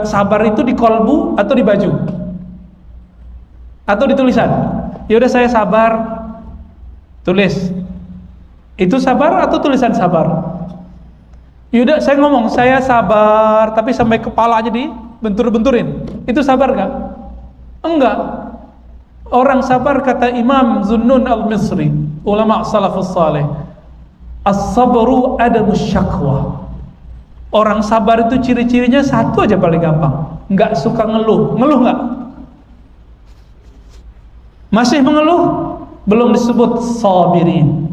Sabar itu di kolbu atau di baju? Atau di tulisan? Ya udah, saya sabar, tulis. Itu sabar atau tulisan sabar? Ya udah, saya ngomong saya sabar, tapi sampai kepala aja dibentur-benturin. Itu sabar gak? Enggak. Orang sabar, kata Imam Zunnun al-Misri, ulama salafus saleh, as-sabru adamus syakwa. Orang sabar itu ciri-cirinya satu aja paling gampang, nggak suka ngeluh. Ngeluh nggak? Masih mengeluh? Belum disebut sabirin.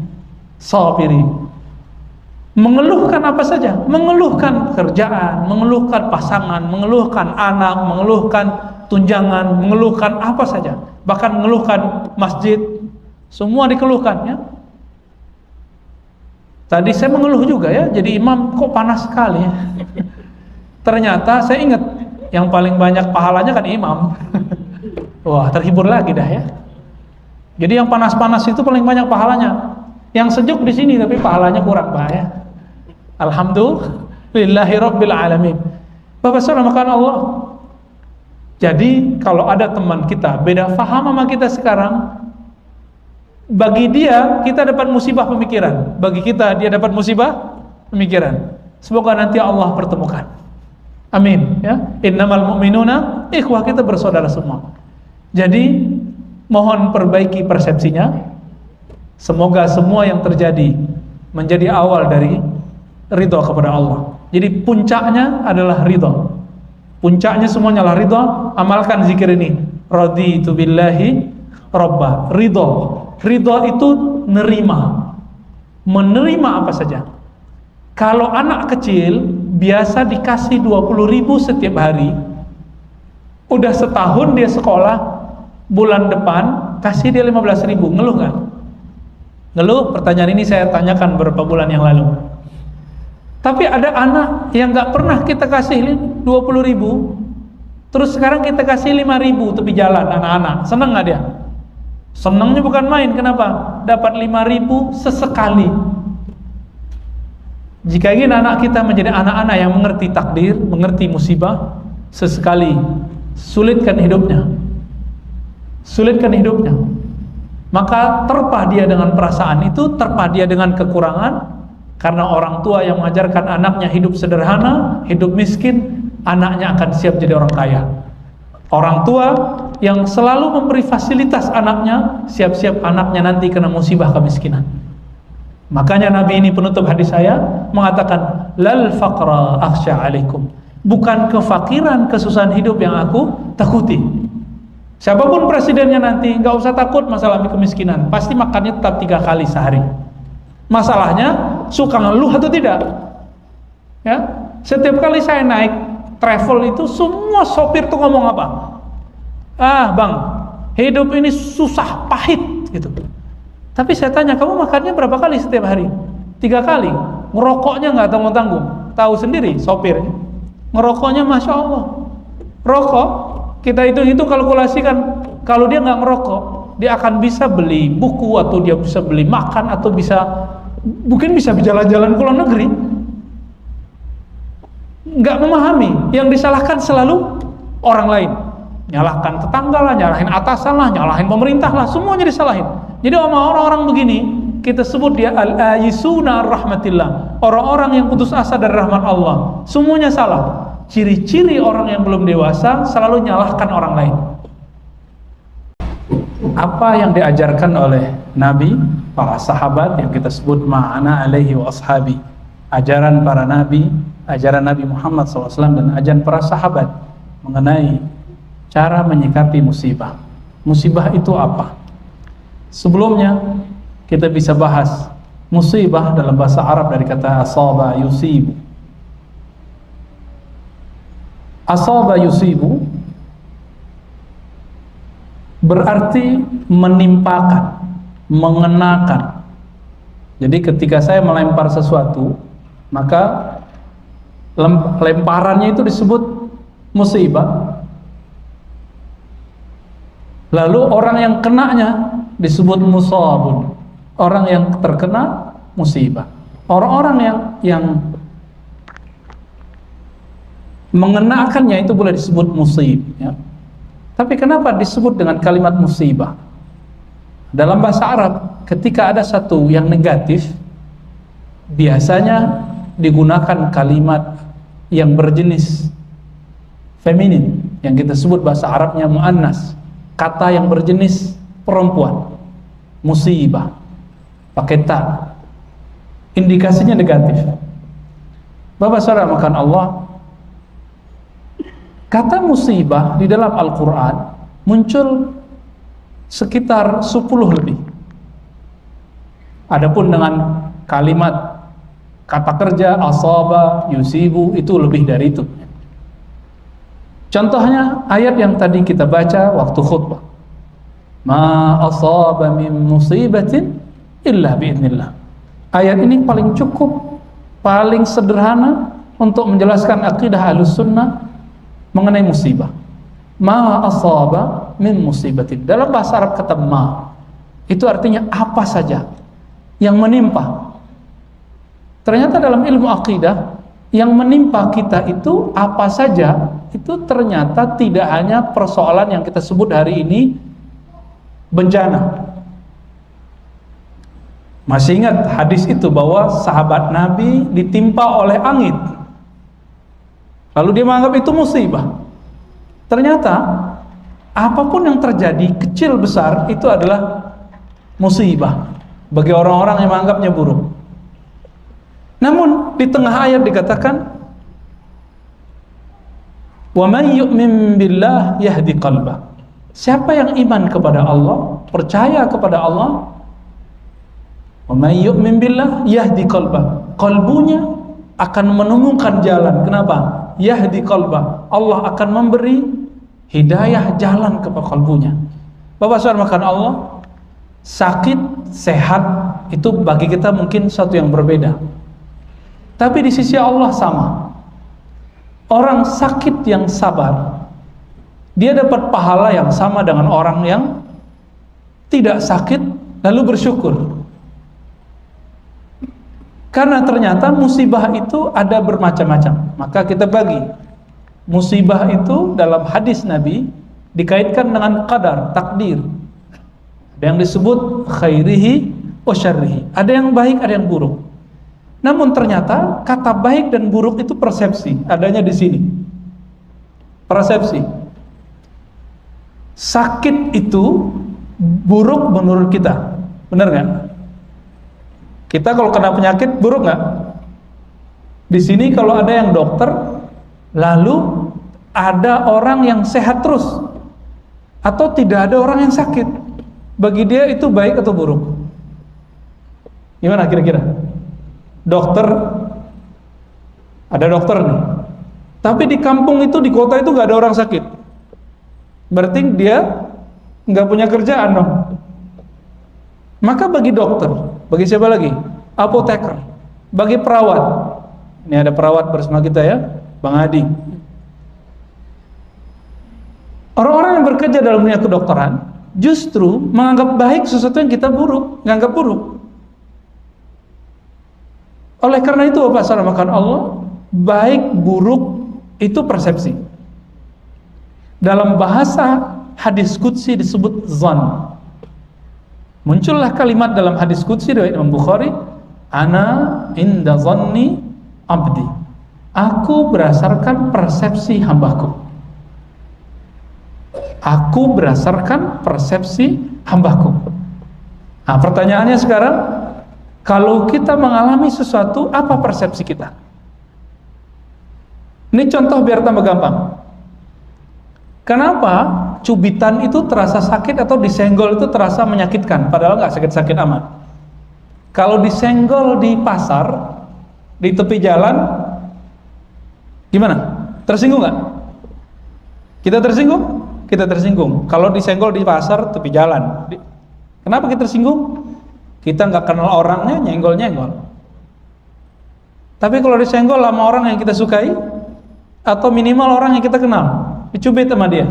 Mengeluhkan apa saja? Mengeluhkan pekerjaan, mengeluhkan pasangan, mengeluhkan anak, mengeluhkan tunjangan, mengeluhkan apa saja. Bahkan mengeluhkan masjid, semua dikeluhkan ya. Tadi saya mengeluh juga ya, jadi imam kok panas sekali ya. Ternyata saya ingat yang paling banyak pahalanya kan imam. Wah, terhibur lagi dah ya. Jadi yang panas-panas itu paling banyak pahalanya. Yang sejuk di sini tapi pahalanya kurang, Pak ya. Alhamdulillahirabbil alamin. Bapak Saudara makan Allah. Jadi kalau ada teman kita beda faham sama kita sekarang, bagi dia kita dapat musibah pemikiran, bagi kita dia dapat musibah pemikiran. Semoga nanti Allah pertemukan. Amin ya. Innamal mu'minuna ikhwah, kita bersaudara semua. Jadi mohon perbaiki persepsinya. Semoga semua yang terjadi menjadi awal dari ridha kepada Allah. Jadi puncaknya adalah ridha. Puncaknya semuanya adalah ridha. Amalkan zikir ini. Raditu billahi robba. Ridha. Ridha itu nerima. Menerima apa saja. Kalau anak kecil biasa dikasih 20.000 setiap hari, udah setahun dia sekolah, bulan depan kasih dia 15.000, ngeluh nggak? Ngeluh? Pertanyaan ini saya tanyakan beberapa bulan yang lalu. Tapi ada anak yang nggak pernah kita kasih 20.000, terus sekarang kita kasih 5.000 tepi jalan, anak-anak seneng nggak dia? Senengnya bukan main. Kenapa? Dapat 5.000 sesekali. Jika ingin anak kita menjadi anak-anak yang mengerti takdir, mengerti musibah, sesekali sulitkan hidupnya. Sulitkan hidupnya. Maka terpah dia dengan perasaan itu, terpah dia dengan kekurangan. Karena orang tua yang mengajarkan anaknya hidup sederhana, hidup miskin, anaknya akan siap jadi orang kaya. Orang tua yang selalu memberi fasilitas anaknya, siap-siap anaknya nanti kena musibah kemiskinan. Makanya Nabi ini penutup hadis saya mengatakan, lal faqra akhsha alaikum. Bukan kefakiran, kesusahan hidup yang aku takuti. Siapapun presidennya nanti, nggak usah takut masalah kemiskinan. Pasti makannya tetap 3 kali sehari. Masalahnya suka ngeluh atau tidak? Ya, setiap kali saya naik travel itu semua sopir tuh ngomong apa? Ah bang, hidup ini susah, pahit gitu. Tapi saya tanya, kamu makannya berapa kali setiap hari? 3 kali. Ngerokoknya nggak tanggung-tanggung. Tahu sendiri sopir. Ngerokoknya Masya Allah. Rokok, kita hitung-hitung kalkulasikan. Kalau dia nggak ngerokok, dia akan bisa beli buku, atau dia bisa beli makan, atau mungkin bisa jalan-jalan ke luar negeri. Nggak memahami. Yang disalahkan selalu orang lain. Nyalahkan tetangga lah, nyalahin atasan lah, nyalahin pemerintah lah, semuanya disalahin. Jadi orang-orang begini kita sebut dia al-ayisuna ar-rahmatillah, orang-orang yang putus asa dari rahmat Allah. Semuanya salah. Ciri-ciri orang yang belum dewasa selalu nyalahkan orang lain. Apa yang diajarkan oleh Nabi, para sahabat yang kita sebut ma'ana alaihi wa ashabi, ajaran para Nabi, ajaran Nabi Muhammad SAW dan ajaran para sahabat mengenai cara menyikapi musibah. Musibah itu apa? Sebelumnya kita bisa bahas musibah dalam bahasa Arab dari kata asaba yusibu. Asaba yusibu berarti menimpakan, mengenakan. Jadi ketika saya melempar sesuatu, maka lemparannya itu disebut musibah. Lalu orang yang kenanya disebut musabun. Orang yang terkena musibah. Orang-orang yang mengenakannya itu boleh disebut musib, ya. Tapi kenapa disebut dengan kalimat musibah? Dalam bahasa Arab, ketika ada satu yang negatif, biasanya digunakan kalimat yang berjenis feminin, yang kita sebut bahasa Arabnya muannas, kata yang berjenis perempuan. Musibah pakai ta, indikasinya negatif. Bapak saudara makan Allah, kata musibah di dalam Al-Quran muncul sekitar 10 lebih. Adapun dengan kalimat kata kerja asaba, yusibu, itu lebih dari itu. Contohnya ayat yang tadi kita baca waktu khutbah, ma asaba min musibatin illa bi'idnillah. Ayat ini paling cukup, paling sederhana untuk menjelaskan akidah Ahlussunnah mengenai musibah. Ma asaba min musibatin, dalam bahasa Arab kata ma itu artinya apa saja yang menimpa. Ternyata dalam ilmu akidah, yang menimpa kita itu apa saja, itu ternyata tidak hanya persoalan yang kita sebut hari ini bencana. Masih ingat hadis itu bahwa sahabat Nabi ditimpa oleh angin, lalu dia menganggap itu musibah. Ternyata apapun yang terjadi, kecil besar, itu adalah musibah. bagi orang-orang yang menganggapnya buruk. Namun di tengah ayat dikatakan, wa man yu'min billah yahdi qalbah. Siapa yang iman kepada Allah, percaya kepada Allah, wa man yu'min billah yahdi qalbah, kalbunya akan menemukan jalan. Kenapa? Yahdi qalbah, Allah akan memberi hidayah jalan kepada kalbunya. Bapak Saudara makan Allah, sakit, sehat itu bagi kita mungkin satu yang berbeda. Tapi di sisi Allah sama. Orang sakit yang sabar, dia dapat pahala yang sama dengan orang yang tidak sakit lalu bersyukur. Karena ternyata musibah itu ada bermacam-macam. Maka kita bagi musibah itu dalam hadis Nabi dikaitkan dengan qadar, takdir. Ada yang disebut khairihi wa syarrihi. Ada yang baik, ada yang buruk. Namun ternyata kata baik dan buruk itu persepsi, adanya di sini. Persepsi. Sakit itu buruk menurut kita, benar nggak? Kita kalau kena penyakit buruk nggak? Di sini kalau ada yang dokter, lalu ada orang yang sehat terus, atau tidak ada orang yang sakit, bagi dia itu baik atau buruk? Gimana kira-kira? Dokter, ada dokter nih, tapi di kampung itu, di kota itu nggak ada orang sakit, berarti dia nggak punya kerjaan dong. Maka bagi dokter, bagi siapa lagi? Apoteker, bagi perawat. Ini ada perawat bersama kita ya, Bang Adi. Orang-orang yang bekerja dalam dunia kedokteran justru menganggap baik sesuatu yang kita buruk, menganggap buruk. Oleh karena itu Bapak Saudara makan Allah, baik buruk itu persepsi. Dalam bahasa hadis qudsi disebut zan. Muncullah kalimat dalam hadis qudsi riwayat Imam Bukhari, ana inda zanni abdi. Aku berdasarkan persepsi hambaku. Aku berdasarkan persepsi hambaku. Nah, pertanyaannya sekarang, kalau kita mengalami sesuatu, apa persepsi kita? Ini contoh biar tambah gampang. Kenapa cubitan itu terasa sakit atau disenggol itu terasa menyakitkan, padahal nggak sakit-sakit amat? Kalau disenggol di pasar, di tepi jalan, gimana? Tersinggung nggak? Kita tersinggung? Kita tersinggung. Kalau disenggol di pasar, tepi jalan, kenapa kita tersinggung? Kita nggak kenal orangnya, nyenggol-nyenggol. Tapi kalau disenggol sama orang yang kita sukai, atau minimal orang yang kita kenal, dicubit sama dia,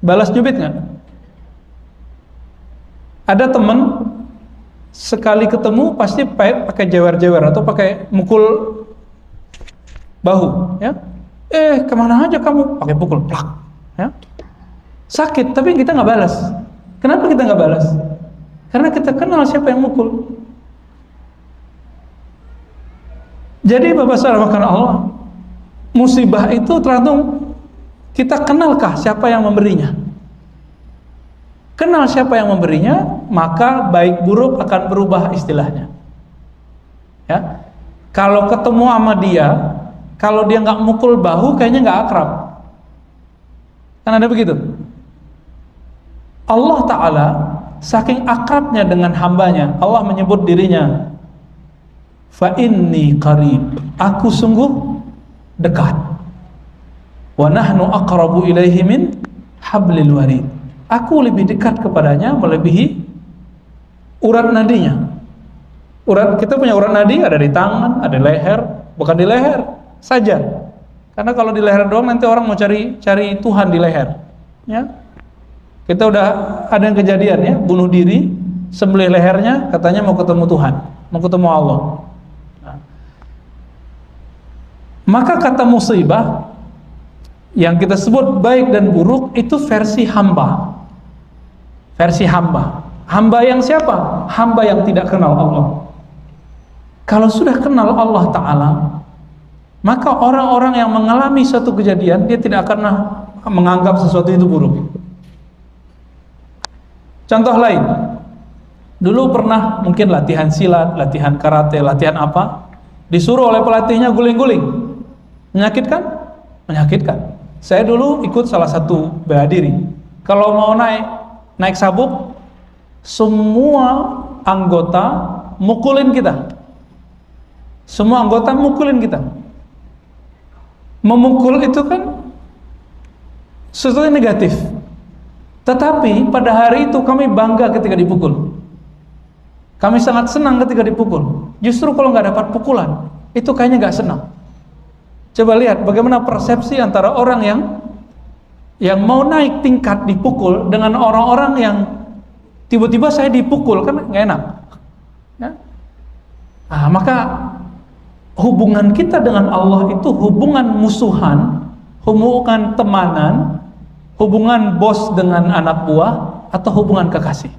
balas cubit nggak? Ada temen sekali ketemu pasti pakai jewer-jewer atau pakai mukul bahu, ya? Kemana aja kamu? Pakai pukul, plak, ya? Sakit, tapi kita nggak balas. Kenapa kita nggak balas? Karena kita kenal siapa yang mukul. Jadi Bapak Saudara makan Allah, musibah itu tergantung kita kenalkah siapa yang memberinya. Kenal siapa yang memberinya, maka baik buruk akan berubah istilahnya. Ya, kalau ketemu sama dia, kalau dia nggak mukul bahu, kayaknya nggak akrab. Kan ada begitu. Allah Ta'ala saking akrabnya dengan hambanya, Allah menyebut dirinya, fa inni qarib, aku sungguh dekat. Wa nahnu aqrabu ilaihi min hablil warid, aku lebih dekat kepadanya melebihi urat nadinya. Urat, kita punya urat nadi ada di tangan, ada di leher, bukan di leher saja. Karena kalau di leher doang nanti orang mau cari Tuhan di leher, ya. Kita udah ada yang kejadian ya, bunuh diri, sembelih lehernya, katanya mau ketemu Tuhan, mau ketemu Allah. Nah, maka kata musibah yang kita sebut baik dan buruk itu versi hamba. Versi hamba. Hamba yang siapa? Hamba yang tidak kenal Allah. Kalau sudah kenal Allah Ta'ala, maka orang-orang yang mengalami suatu kejadian, dia tidak akan menganggap sesuatu itu buruk. Contoh lain, Dulu pernah mungkin latihan silat, latihan karate, latihan apa, disuruh oleh pelatihnya guling-guling. Menyakitkan? Menyakitkan. Saya dulu ikut salah satu bela diri. Kalau mau naik sabuk, semua anggota mukulin kita. Semua anggota mukulin kita. Memukul itu kan sesuatu yang negatif. Tetapi pada hari itu kami bangga ketika dipukul. Kami sangat senang ketika dipukul. Justru kalau nggak dapat pukulan, itu kayaknya nggak senang. Coba lihat bagaimana persepsi antara orang yang mau naik tingkat dipukul dengan orang-orang yang tiba-tiba saya dipukul, kan nggak enak. Ya? Nah, maka hubungan kita dengan Allah itu hubungan musuhan, hubungan temanan, hubungan bos dengan anak buah, atau hubungan kekasih.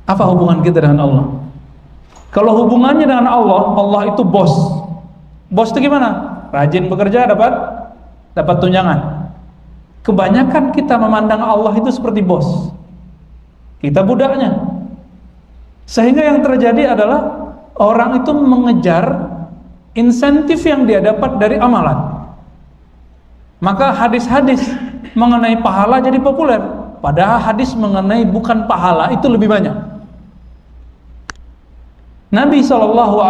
Apa hubungan kita dengan Allah? Kalau hubungannya dengan Allah, Allah itu bos. Bos itu gimana? Rajin bekerja dapat tunjangan. Kebanyakan kita memandang Allah itu seperti bos. Kita budaknya. Sehingga yang terjadi adalah orang itu mengejar insentif yang dia dapat dari amalan. Maka hadis-hadis mengenai pahala jadi populer. Padahal hadis mengenai bukan pahala itu lebih banyak. Nabi SAW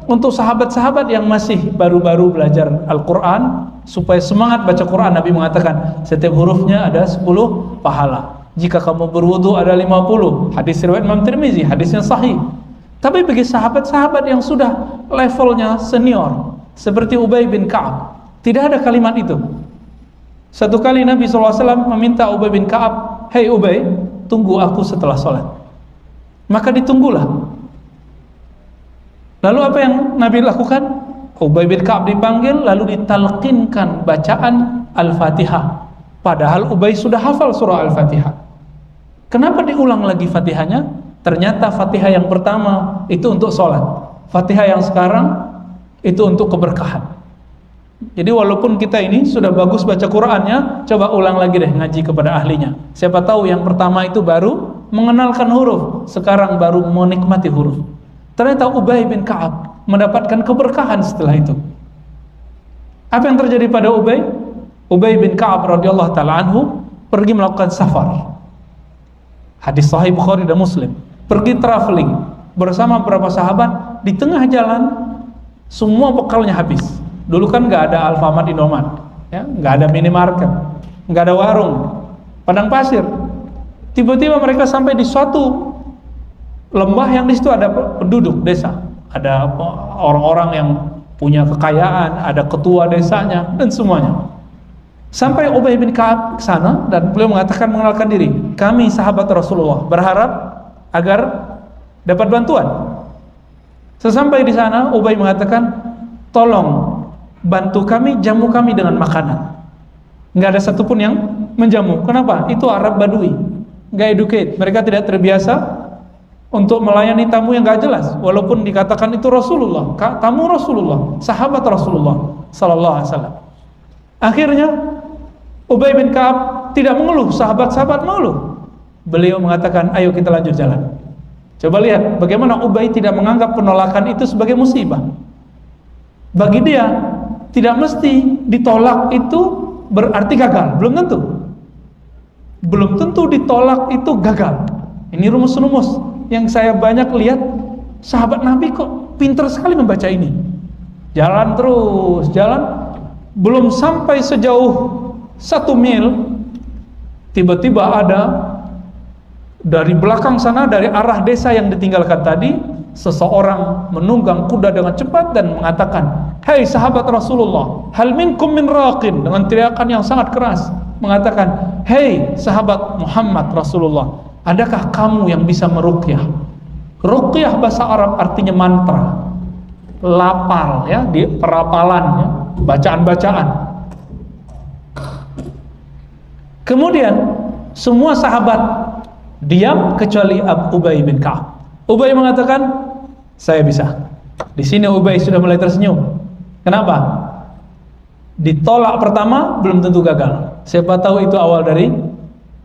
untuk sahabat-sahabat yang masih baru-baru belajar Al-Quran, supaya semangat baca Quran, Nabi mengatakan setiap hurufnya ada 10 pahala. Jika kamu berwudu ada 50. Hadis riwayat Imam Tirmizi, hadisnya sahih. Tapi bagi sahabat-sahabat yang sudah levelnya senior seperti Ubay bin Ka'ab, tidak ada kalimat itu. Satu kali Nabi SAW meminta Ubay bin Ka'ab, "Hei Ubay, tunggu aku setelah sholat." Maka ditunggulah. Lalu apa yang Nabi lakukan? Ubay bin Ka'ab dipanggil, lalu ditalqinkan bacaan Al-Fatihah. Padahal Ubay sudah hafal surah Al-Fatihah. Kenapa diulang lagi Fatihahnya? Ternyata Fatihah yang pertama itu untuk sholat. Fatihah yang sekarang itu untuk keberkahan. Jadi walaupun kita ini sudah bagus baca Qur'annya, coba ulang lagi deh ngaji kepada ahlinya. Siapa tahu yang pertama itu baru mengenalkan huruf, sekarang baru menikmati huruf. Ternyata Ubay bin Ka'ab mendapatkan keberkahan setelah itu. Apa yang terjadi pada Ubay? Ubay bin Ka'ab radhiyallahu ta'ala anhu pergi melakukan safar. Hadis sahih Bukhari dan Muslim. Pergi traveling bersama beberapa sahabat, di tengah jalan semua bekalnya habis. Dulu kan nggak ada Alfamart, Indomart, ya, nggak ada minimarket, nggak ada warung, padang pasir. Tiba-tiba mereka sampai di suatu lembah yang di situ ada penduduk desa, ada orang-orang yang punya kekayaan, ada ketua desanya dan semuanya. Sampai Ubay bin Ka'ab ke sana dan beliau mengatakan, mengenalkan diri, kami sahabat Rasulullah, berharap agar dapat bantuan. Sesampai di sana Ubay mengatakan, tolong bantu kami, jamu kami dengan makanan. Nggak ada satupun yang menjamu. Kenapa? Itu Arab Badui, nggak educate, mereka tidak terbiasa untuk melayani tamu yang nggak jelas. Walaupun dikatakan itu Rasulullah, tamu Rasulullah, sahabat Rasulullah Sallallahu Alaihi Wasallam. Akhirnya Ubay bin Ka'ab tidak mengeluh, sahabat-sahabat mengeluh. Beliau mengatakan, ayo kita lanjut jalan. Coba lihat bagaimana Ubay tidak menganggap penolakan itu sebagai musibah. Bagi dia, tidak mesti ditolak itu berarti gagal. Belum tentu. Belum tentu ditolak itu gagal. Ini rumus-rumus yang saya banyak lihat, sahabat Nabi kok pintar sekali membaca ini. Jalan terus, jalan, belum sampai sejauh 1 mil, tiba-tiba ada dari belakang sana, dari arah desa yang ditinggalkan tadi, seseorang menunggang kuda dengan cepat dan mengatakan, "Hei sahabat Rasulullah, hal minkum min raqin," dengan teriakan yang sangat keras, mengatakan, "Hei sahabat Muhammad Rasulullah, adakah kamu yang bisa meruqyah?" Ruqyah bahasa Arab artinya mantra, lapal, ya, di perapalan, ya, bacaan-bacaan. Kemudian semua sahabat diam kecuali Ubay bin Ka'ab. Ubay mengatakan, saya bisa. Di sini Ubay sudah mulai tersenyum. Kenapa? Ditolak pertama belum tentu gagal. Siapa tahu itu awal dari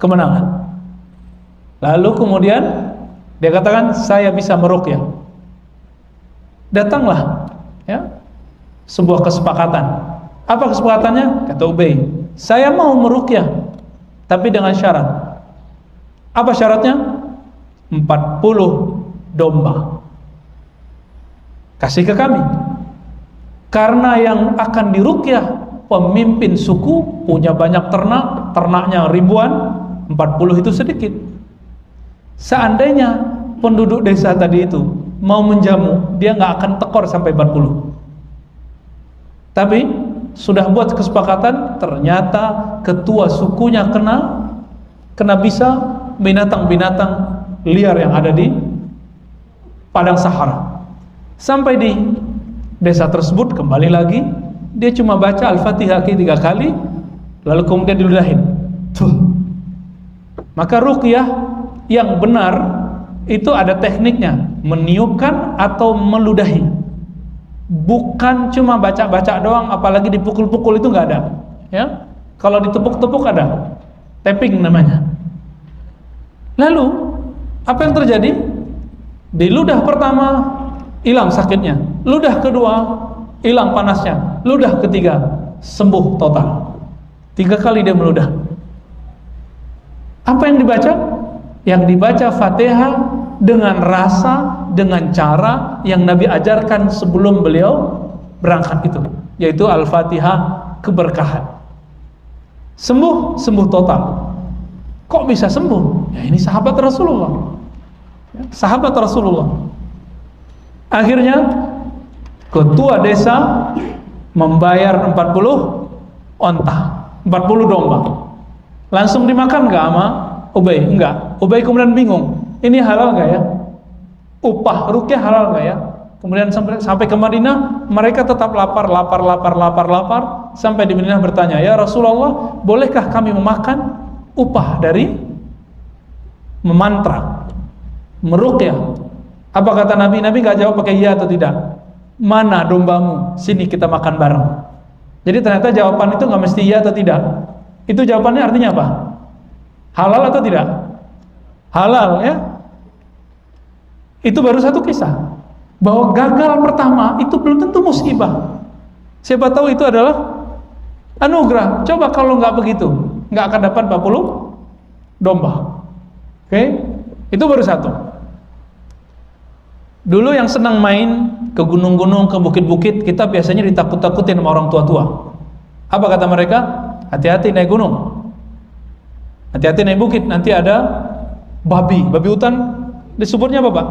kemenangan. Lalu kemudian Dia katakan, saya bisa meruqyah. Datanglah, ya, sebuah kesepakatan. Apa kesepakatannya? Kata Ubay, saya mau meruqyah, tapi dengan syarat. Apa syaratnya? 40 domba. Kasih ke kami. Karena yang akan diruqyah pemimpin suku, punya banyak ternak, ternaknya ribuan, 40 itu sedikit. Seandainya penduduk desa tadi itu mau menjamu, dia nggak akan tekor sampai 40. Tapi sudah buat kesepakatan, ternyata ketua sukunya kena bisa binatang-binatang liar yang ada di padang Sahara. Sampai di desa tersebut, kembali lagi dia cuma baca Al-Fatihah 3 kali, lalu kemudian diludahin. Tuh. Maka ruqyah yang benar itu ada tekniknya, meniupkan atau meludahi. Bukan cuma baca-baca doang, apalagi dipukul-pukul, itu nggak ada. Ya, kalau ditepuk-tepuk ada, tapping namanya. Lalu apa yang terjadi? Di ludah pertama hilang sakitnya, ludah kedua hilang panasnya, ludah ketiga sembuh total. 3 kali dia meludah. Apa yang dibaca? Yang dibaca Fatihah dengan rasa, dengan cara yang Nabi ajarkan sebelum beliau berangkat itu, yaitu Al-Fatihah keberkahan. Sembuh total. Kok bisa sembuh? Ya, ini sahabat Rasulullah. Sahabat Rasulullah. Akhirnya ketua desa membayar 40 onta, 40 domba. Langsung dimakan nggak sama Ubay? Enggak. Ubay kemudian bingung, ini halal nggak ya? Upah ruqyah halal nggak ya? Kemudian sampai ke Madinah, mereka tetap lapar. Sampai di Madinah bertanya, ya Rasulullah, bolehkah kami memakan upah dari memantra, meruqyah? Apa kata Nabi? Nabi nggak jawab pakai iya atau tidak. Mana dombamu? Sini kita makan bareng. Jadi ternyata jawaban itu nggak mesti iya atau tidak. Itu jawabannya artinya apa? Halal atau tidak? Halal, ya. Itu baru satu kisah. Bahwa gagal pertama itu belum tentu musibah. Siapa tahu itu adalah anugerah. Coba kalau nggak begitu, nggak akan dapat 40 domba. Oke? Itu baru satu. Dulu yang senang main ke gunung-gunung, ke bukit-bukit, kita biasanya ditakut-takutin sama orang tua-tua. Apa kata mereka? Hati-hati naik gunung, hati-hati naik bukit, nanti ada babi hutan. Disebutnya apa, Pak?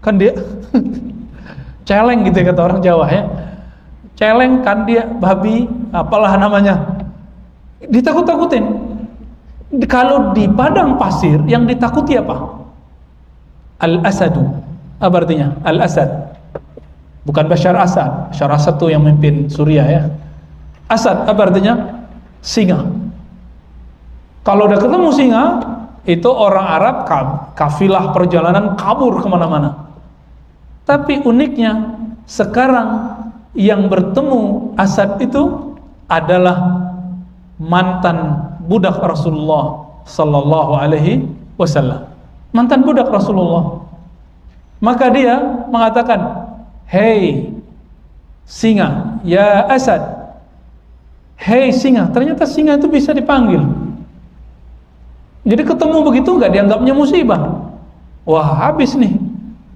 Kan dia celeng gitu ya, kata orang Jawa ya. Celeng kan dia, babi, apalah namanya. Ditakut-takutin. Kalau di padang pasir yang ditakuti apa? Al-Asadu. Apa artinya? Al-Asad. Bukan Bashar Asad. Bashar Asad itu yang memimpin Suriah ya. Asad apa artinya? Singa. Kalau udah ketemu singa, itu orang Arab kafilah perjalanan kabur kemana-mana. Tapi uniknya sekarang yang bertemu Asad itu adalah mantan budak Rasulullah Sallallahu Alaihi Wasallam. Mantan budak Rasulullah. Maka dia mengatakan, hei singa, ya Asad, hei singa. Ternyata singa itu bisa dipanggil. Jadi ketemu begitu nggak dianggapnya musibah. Wah, habis nih,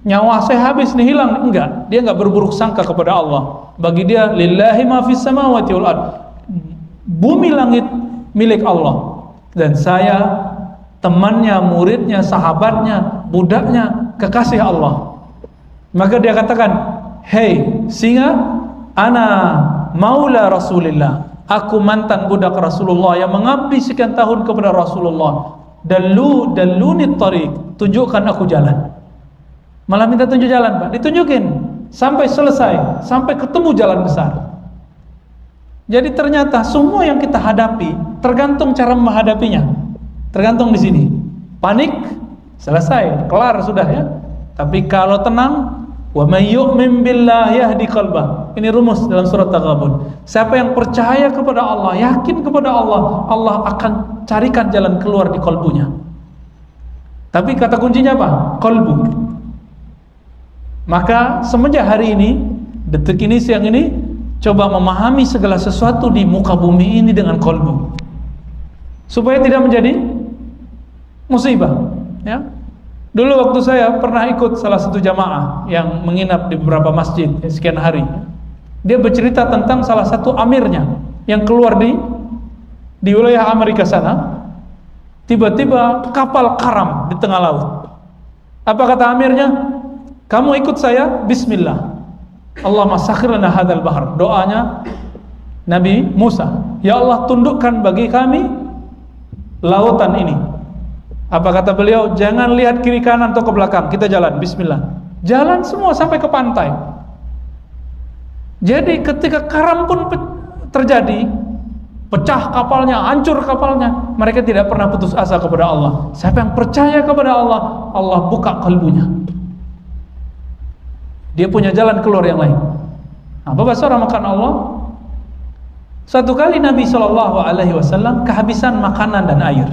nyawa saya habis nih, hilang. Enggak, dia nggak berburuk sangka kepada Allah. Bagi dia, lillahi ma fis samawati wal ard. Bumi langit milik Allah, dan saya temannya, muridnya, sahabatnya, budaknya, kekasih Allah. Maka dia katakan, hei singa, ana maula Rasulillah, aku mantan budak Rasulullah yang mengabdi sekian tahun kepada Rasulullah. Dalluni tariq, tunjukkan aku jalan. Malah minta tunjuk jalan, Pak. Ditunjukin sampai selesai, sampai ketemu jalan besar. Jadi ternyata semua yang kita hadapi tergantung cara menghadapinya. Tergantung di sini. Panik, selesai, kelar sudah ya. Tapi kalau tenang, wa may yu'min billahi yahdi qalbah. Ini rumus dalam surat Taghabun. Siapa yang percaya kepada Allah, yakin kepada Allah, Allah akan carikan jalan keluar di kalbunya. Tapi kata kuncinya apa? Qalbu. Maka semenjak hari ini, detik ini, siang ini, coba memahami segala sesuatu di muka bumi ini dengan qalbu, supaya tidak menjadi musibah. Ya, dulu waktu saya pernah ikut salah satu jamaah yang menginap di beberapa masjid sekian hari. Dia bercerita tentang salah satu amirnya yang keluar di wilayah Amerika sana. Tiba-tiba kapal karam di tengah laut. Apa kata amirnya? Kamu ikut saya, bismillah. Allahumma sakhir lana hadzal bahr. Doanya Nabi Musa, ya Allah tundukkan bagi kami lautan ini. Apa kata beliau? Jangan lihat kiri kanan atau ke belakang, kita jalan, bismillah. Jalan semua sampai ke pantai. Jadi ketika karam pun terjadi, pecah kapalnya, hancur kapalnya, mereka tidak pernah putus asa kepada Allah. Siapa yang percaya kepada Allah, Allah buka kalbunya. Dia punya jalan keluar yang lain. Apa bahasa orang makan Allah? Satu kali Nabi SAW kehabisan makanan dan air.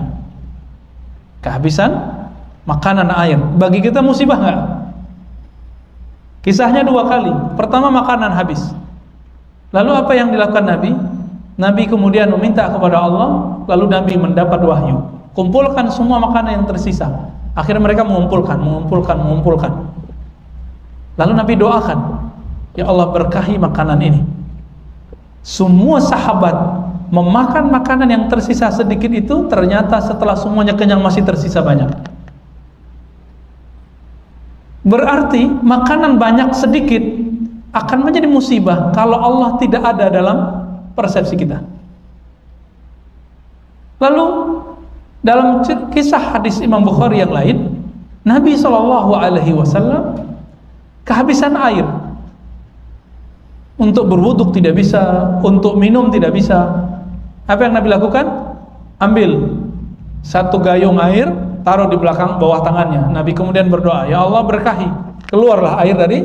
Kehabisan makanan dan air. Bagi kita musibah nggak? Kisahnya dua kali. Pertama makanan habis. Lalu apa yang dilakukan Nabi? Nabi kemudian meminta kepada Allah. Lalu Nabi mendapat wahyu. Kumpulkan semua makanan yang tersisa. Akhirnya mereka mengumpulkan. Lalu Nabi doakan, ya Allah berkahi makanan ini. Semua sahabat memakan makanan yang tersisa sedikit itu, ternyata setelah semuanya kenyang masih tersisa banyak. Berarti makanan banyak sedikit akan menjadi musibah kalau Allah tidak ada dalam persepsi kita. Lalu dalam kisah hadis Imam Bukhari yang lain, Nabi SAW kehabisan air. Untuk berwuduk tidak bisa, untuk minum tidak bisa. Apa yang Nabi lakukan? Ambil satu gayung air, taruh di belakang bawah tangannya. Nabi kemudian berdoa, ya Allah berkahi. Keluarlah air dari.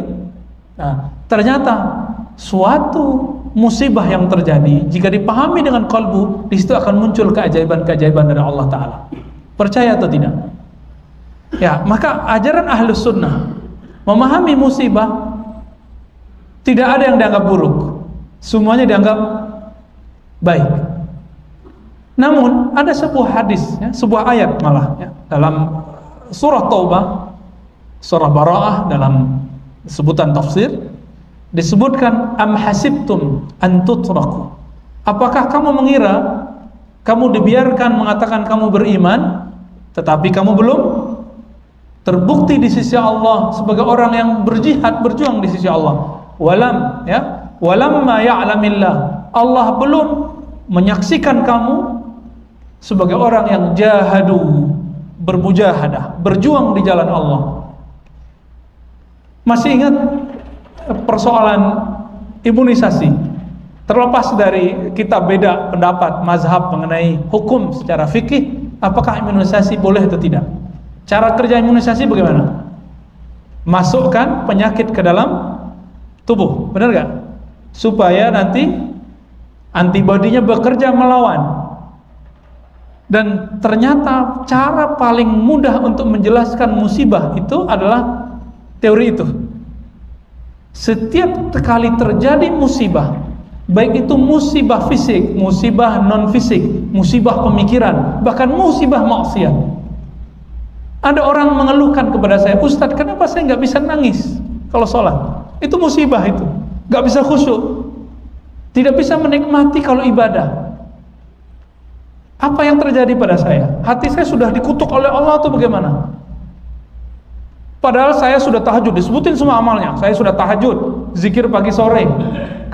Nah, ternyata suatu musibah yang terjadi jika dipahami dengan kalbu, di situ akan muncul keajaiban-keajaiban dari Allah Ta'ala. Percaya atau tidak? Ya, maka ajaran Ahlus Sunnah memahami musibah, tidak ada yang dianggap buruk, semuanya dianggap baik. Namun ada sebuah hadis, ya, sebuah ayat malah, ya, dalam surah Taubah, surah Bara'ah, dalam sebutan tafsir disebutkan, am hasibtum an tutraku. Apakah kamu mengira kamu dibiarkan mengatakan kamu beriman tetapi kamu belum terbukti di sisi Allah sebagai orang yang berjihad, berjuang di sisi Allah. Walamma ya'lamillah, Allah belum menyaksikan kamu sebagai orang yang jahadu, bermujahadah, berjuang di jalan Allah. Masih ingat persoalan imunisasi? Terlepas dari kita beda pendapat mazhab mengenai hukum secara fikih, apakah imunisasi boleh atau tidak? Cara kerja imunisasi bagaimana? Masukkan penyakit ke dalam tubuh, benar gak? Supaya nanti antibodinya bekerja melawan. Dan ternyata cara paling mudah untuk menjelaskan musibah itu adalah teori itu. Setiap kali terjadi musibah, baik itu musibah fisik, musibah non fisik, musibah pemikiran, bahkan musibah maksiat. Ada orang mengeluhkan kepada saya, Ustadz, kenapa saya nggak bisa nangis kalau sholat? Itu musibah itu, nggak bisa khusyuk, tidak bisa menikmati kalau ibadah. Apa yang terjadi pada saya? Hati saya sudah dikutuk oleh Allah atau bagaimana? Padahal saya sudah tahajud, disebutin semua amalnya. Saya sudah tahajud, zikir pagi sore,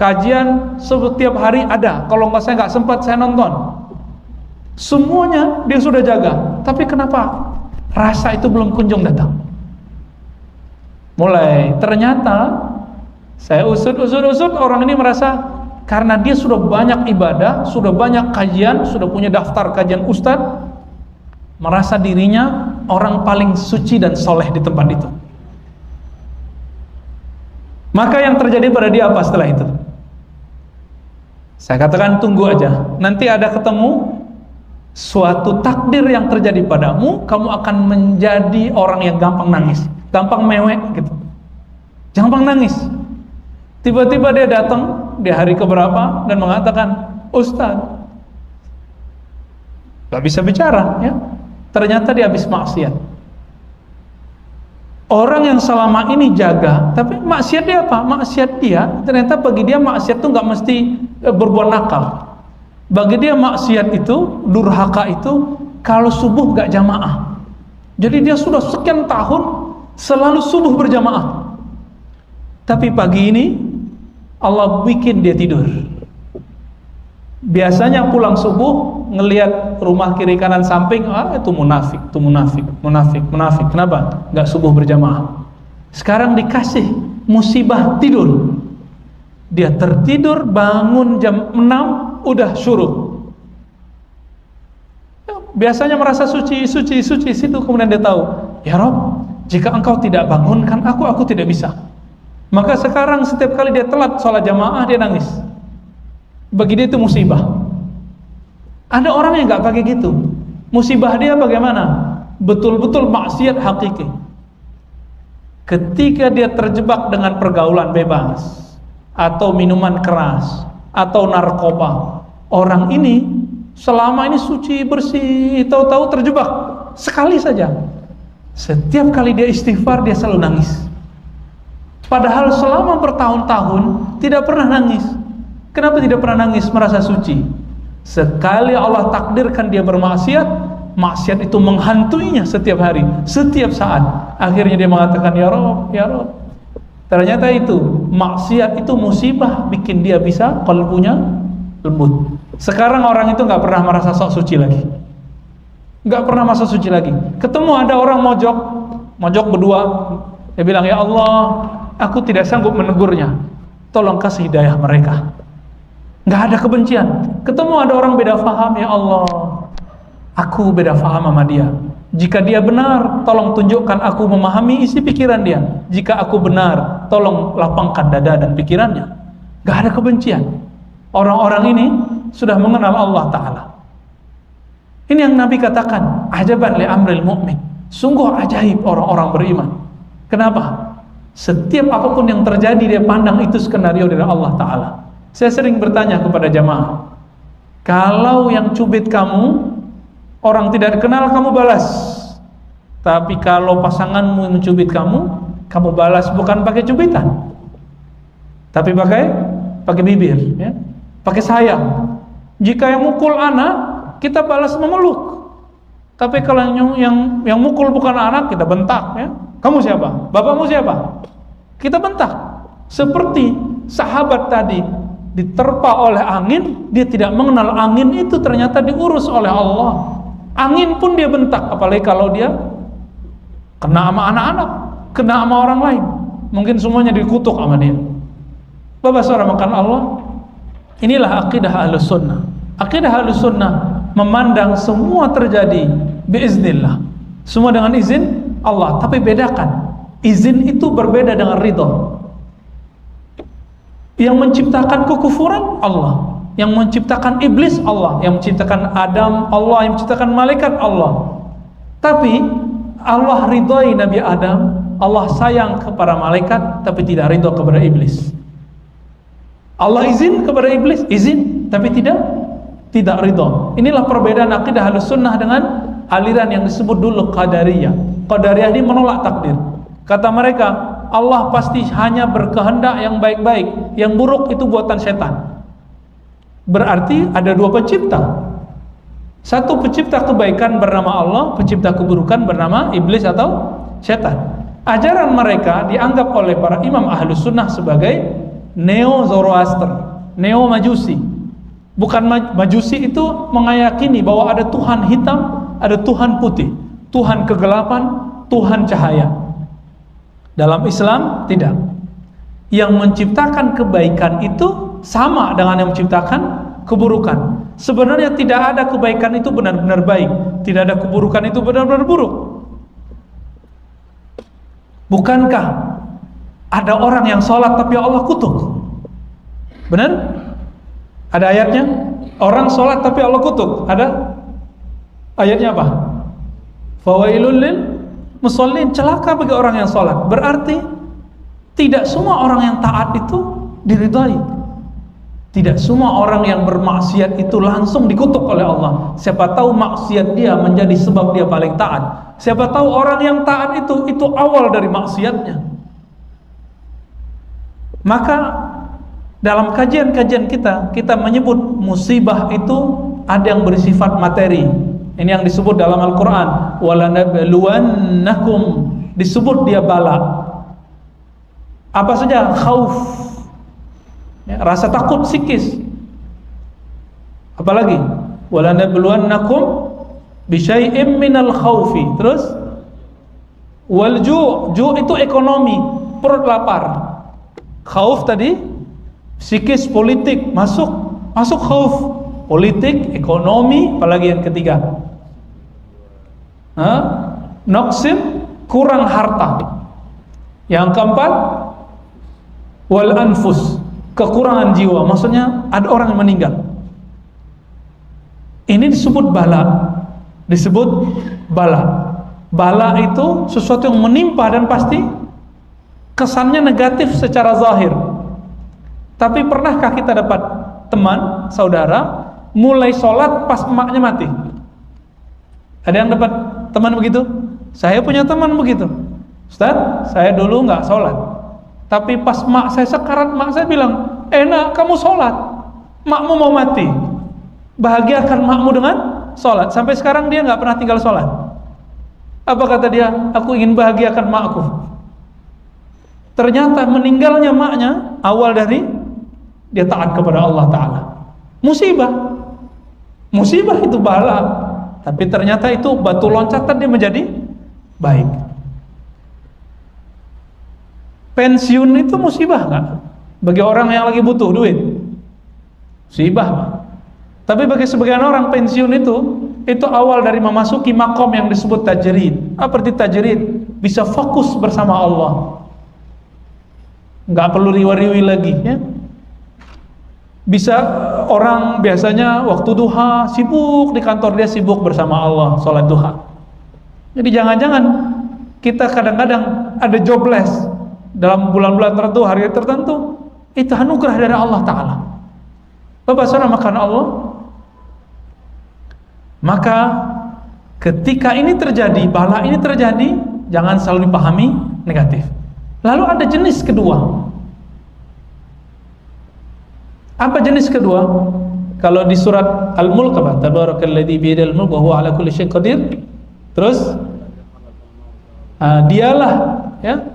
kajian setiap hari ada. Kalau saya nggak sempat, saya nonton. Semuanya dia sudah jaga. Tapi kenapa rasa itu belum kunjung datang? Mulai ternyata saya usut orang ini merasa karena dia sudah banyak ibadah, sudah banyak kajian, sudah punya daftar kajian ustadz, merasa dirinya orang paling suci dan soleh di tempat itu. Maka yang terjadi pada dia apa setelah itu? Saya katakan tunggu aja, nanti ada ketemu suatu takdir yang terjadi padamu, kamu akan menjadi orang yang gampang nangis, gampang mewek gitu, gampang nangis. Tiba-tiba dia datang di hari keberapa dan mengatakan, Ustaz, gak bisa bicara ya. Ternyata dia habis maksiat. Orang yang selama ini jaga, tapi maksiat dia apa? Maksiat dia, ternyata bagi dia maksiat itu gak mesti berbuat nakal. Bagi dia maksiat itu, durhaka itu, kalau subuh gak jamaah. Jadi dia sudah sekian tahun selalu subuh berjamaah. Tapi pagi ini Allah bikin dia tidur. Biasanya pulang subuh ngelihat rumah kiri kanan samping, itu munafik, itu munafik, munafik, munafik. Kenapa? Gak subuh berjamaah. Sekarang dikasih musibah tidur. Dia tertidur, bangun jam 6, udah syuruk. Biasanya merasa suci, situ kemudian dia tahu, ya Rob, jika engkau tidak bangunkan aku tidak bisa. Maka sekarang setiap kali dia telat sholat jamaah, dia nangis. Bagi dia itu musibah. Ada orang yang gak pakai gitu. Musibah dia bagaimana? Betul-betul maksiat hakiki. Ketika dia terjebak dengan pergaulan bebas, atau minuman keras, atau narkoba, orang ini selama ini suci, bersih, tahu-tahu terjebak sekali saja. Setiap kali dia istighfar, dia selalu nangis. Padahal selama bertahun-tahun tidak pernah nangis. Kenapa tidak pernah nangis? Merasa suci. Sekali Allah takdirkan dia bermaksiat, maksiat itu menghantuinya setiap hari, setiap saat. Akhirnya dia mengatakan, ya Rob, ya Rob. Ternyata itu maksiat itu musibah, bikin dia bisa kalbunya lembut. Sekarang orang itu nggak pernah merasa sok suci lagi, nggak pernah merasa suci lagi. Ketemu ada orang mojok berdua, dia bilang, ya Allah, aku tidak sanggup menegurnya, tolong kasih hidayah mereka. Nggak ada kebencian. Ketemu ada orang beda faham, ya Allah, aku beda faham sama dia. Jika dia benar, tolong tunjukkan aku memahami isi pikiran dia. Jika aku benar, tolong lapangkan dada dan pikirannya. Gak ada kebencian. Orang-orang ini sudah mengenal Allah Ta'ala. Ini yang Nabi katakan, ajaban li amril mu'min. Sungguh ajaib orang-orang beriman. Kenapa? Setiap apapun yang terjadi, dia pandang itu skenario dari Allah Ta'ala. Saya sering bertanya kepada jamaah, kalau yang cubit kamu, orang tidak kenal, kamu balas. Tapi kalau pasanganmu yang mencubit kamu balas bukan pakai cubitan, tapi pakai bibir, ya, pakai sayang. Jika yang mukul anak, kita balas memeluk. Tapi kalau yang mukul bukan anak, kita bentak, ya. Kamu siapa? Bapakmu siapa? Kita bentak. Seperti sahabat tadi diterpa oleh angin, dia tidak mengenal angin itu ternyata diurus oleh Allah. Angin pun dia bentak, apalagi kalau dia kena sama anak-anak, kena sama orang lain, mungkin semuanya dikutuk sama dia. Bapak saudara makan Allah, inilah akidah Ahlus Sunnah. Akidah Ahlus Sunnah memandang semua terjadi biiznillah, semua dengan izin Allah. Tapi bedakan, izin itu berbeda dengan ridho. Yang menciptakan kekufuran Allah, yang menciptakan iblis Allah, yang menciptakan Adam Allah, yang menciptakan malaikat Allah. Tapi Allah ridhoi Nabi Adam, Allah sayang kepada malaikat, tapi tidak ridho kepada iblis. Allah izin kepada iblis, izin, tapi tidak ridho. Inilah perbedaan akidah Ahlus Sunnah dengan aliran yang disebut dulu Qadariyah. Qadariyah ini menolak takdir. Kata mereka, Allah pasti hanya berkehendak yang baik-baik, yang buruk itu buatan setan. Berarti ada dua pencipta. Satu pencipta kebaikan bernama Allah, pencipta keburukan bernama iblis atau setan. Ajaran mereka dianggap oleh para imam Ahlus Sunnah sebagai Neo-Zoroaster, Neo-Majusi. Bukan Majusi itu meyakini bahwa ada Tuhan hitam, ada Tuhan putih, Tuhan kegelapan, Tuhan cahaya. Dalam Islam tidak. Yang menciptakan kebaikan itu sama dengan yang menciptakan keburukan. Sebenarnya tidak ada kebaikan itu benar-benar baik, tidak ada keburukan itu benar-benar buruk. Bukankah ada orang yang sholat tapi Allah kutuk? Benar? Ada ayatnya? Orang sholat tapi Allah kutuk? Ada? Ayatnya apa? Fawailul lil musallin, celaka bagi orang yang sholat. Berarti tidak semua orang yang taat itu diridhai. Tidak semua orang yang bermaksiat itu langsung dikutuk oleh Allah. Siapa tahu maksiat dia menjadi sebab dia paling taat. Siapa tahu orang yang taat itu awal dari maksiatnya. Maka dalam kajian-kajian kita menyebut musibah itu ada yang bersifat materi. Ini yang disebut dalam Al-Quran, walanabluwannakum, disebut dia bala. Apa saja? Khauf, ya, rasa takut psikis. Apalagi? Walanabluwannakum bisyai'im minal khaufi. Terus wal ju' itu ekonomi, perut lapar. Khauf tadi psikis, politik, masuk khauf, politik, ekonomi, apalagi yang ketiga? Naqsin, kurang harta. Yang keempat, wal anfus, kekurangan jiwa. Maksudnya ada orang yang meninggal. Ini disebut bala. Bala itu sesuatu yang menimpa dan pasti kesannya negatif secara zahir. Tapi pernahkah kita dapat teman, saudara, mulai sholat pas emaknya mati? Ada yang dapat teman begitu? Saya punya teman begitu. Ustaz, saya dulu nggak sholat, tapi pas mak saya sekarat, mak saya bilang, enak kamu sholat, makmu mau mati, bahagiakan makmu dengan sholat. Sampai sekarang dia nggak pernah tinggal sholat. Apa kata dia? Aku ingin bahagiakan makku. Ternyata meninggalnya maknya awal dari dia taat kepada Allah Ta'ala. Musibah itu bala, tapi ternyata itu batu loncatan dia menjadi baik. Pensiun itu musibah nggak? Bagi orang yang lagi butuh duit, musibah. Tapi bagi sebagian orang pensiun itu awal dari memasuki makom yang disebut tajrid. Apa arti tajrid? Bisa fokus bersama Allah, nggak perlu riwa-riwi lagi, ya. Bisa orang biasanya waktu duha sibuk di kantor, dia sibuk bersama Allah, sholat duha. Jadi jangan-jangan kita kadang-kadang ada jobless dalam bulan-bulan tertentu, hari tertentu, itu anugerah dari Allah Ta'ala. Bapak saudara makan Allah. Maka ketika ini terjadi, bala ini terjadi, jangan selalu dipahami negatif. Lalu ada jenis kedua. Apa jenis kedua? Kalau di surat Al-Mulk, tabarakalladzi biyadihil mulk wa huwa ala kulli syai'in qadir. Terus dialah, ya.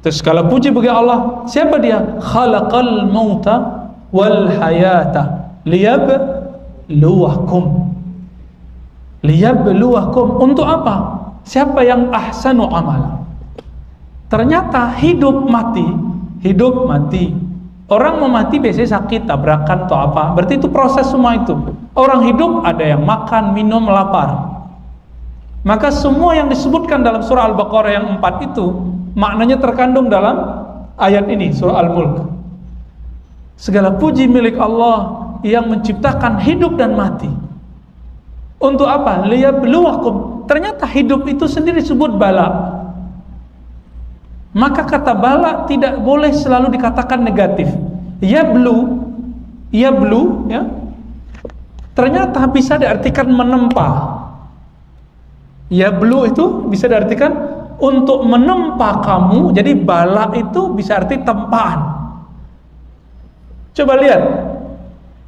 Terus kalau puji bagi Allah, siapa dia? Khalaqal mauta wal hayata liyabluwakum. Liyabluwakum, untuk apa? Siapa yang ahsanu amal. Ternyata hidup mati. Orang mau mati biasanya sakit, tabrakan atau apa. Berarti itu proses semua itu. Orang hidup ada yang makan, minum, lapar. Maka semua yang disebutkan dalam surah Al-Baqarah yang 4 itu maknanya terkandung dalam ayat ini, surah Al-Mulk. Segala puji milik Allah yang menciptakan hidup dan mati. Untuk apa? Liyabluwakum. Ternyata hidup itu sendiri disebut bala. Maka kata bala tidak boleh selalu dikatakan negatif. Yablu, ya, ternyata bisa diartikan menempa. Yablu itu bisa diartikan untuk menempa kamu. Jadi bala itu bisa arti tempaan. Coba lihat,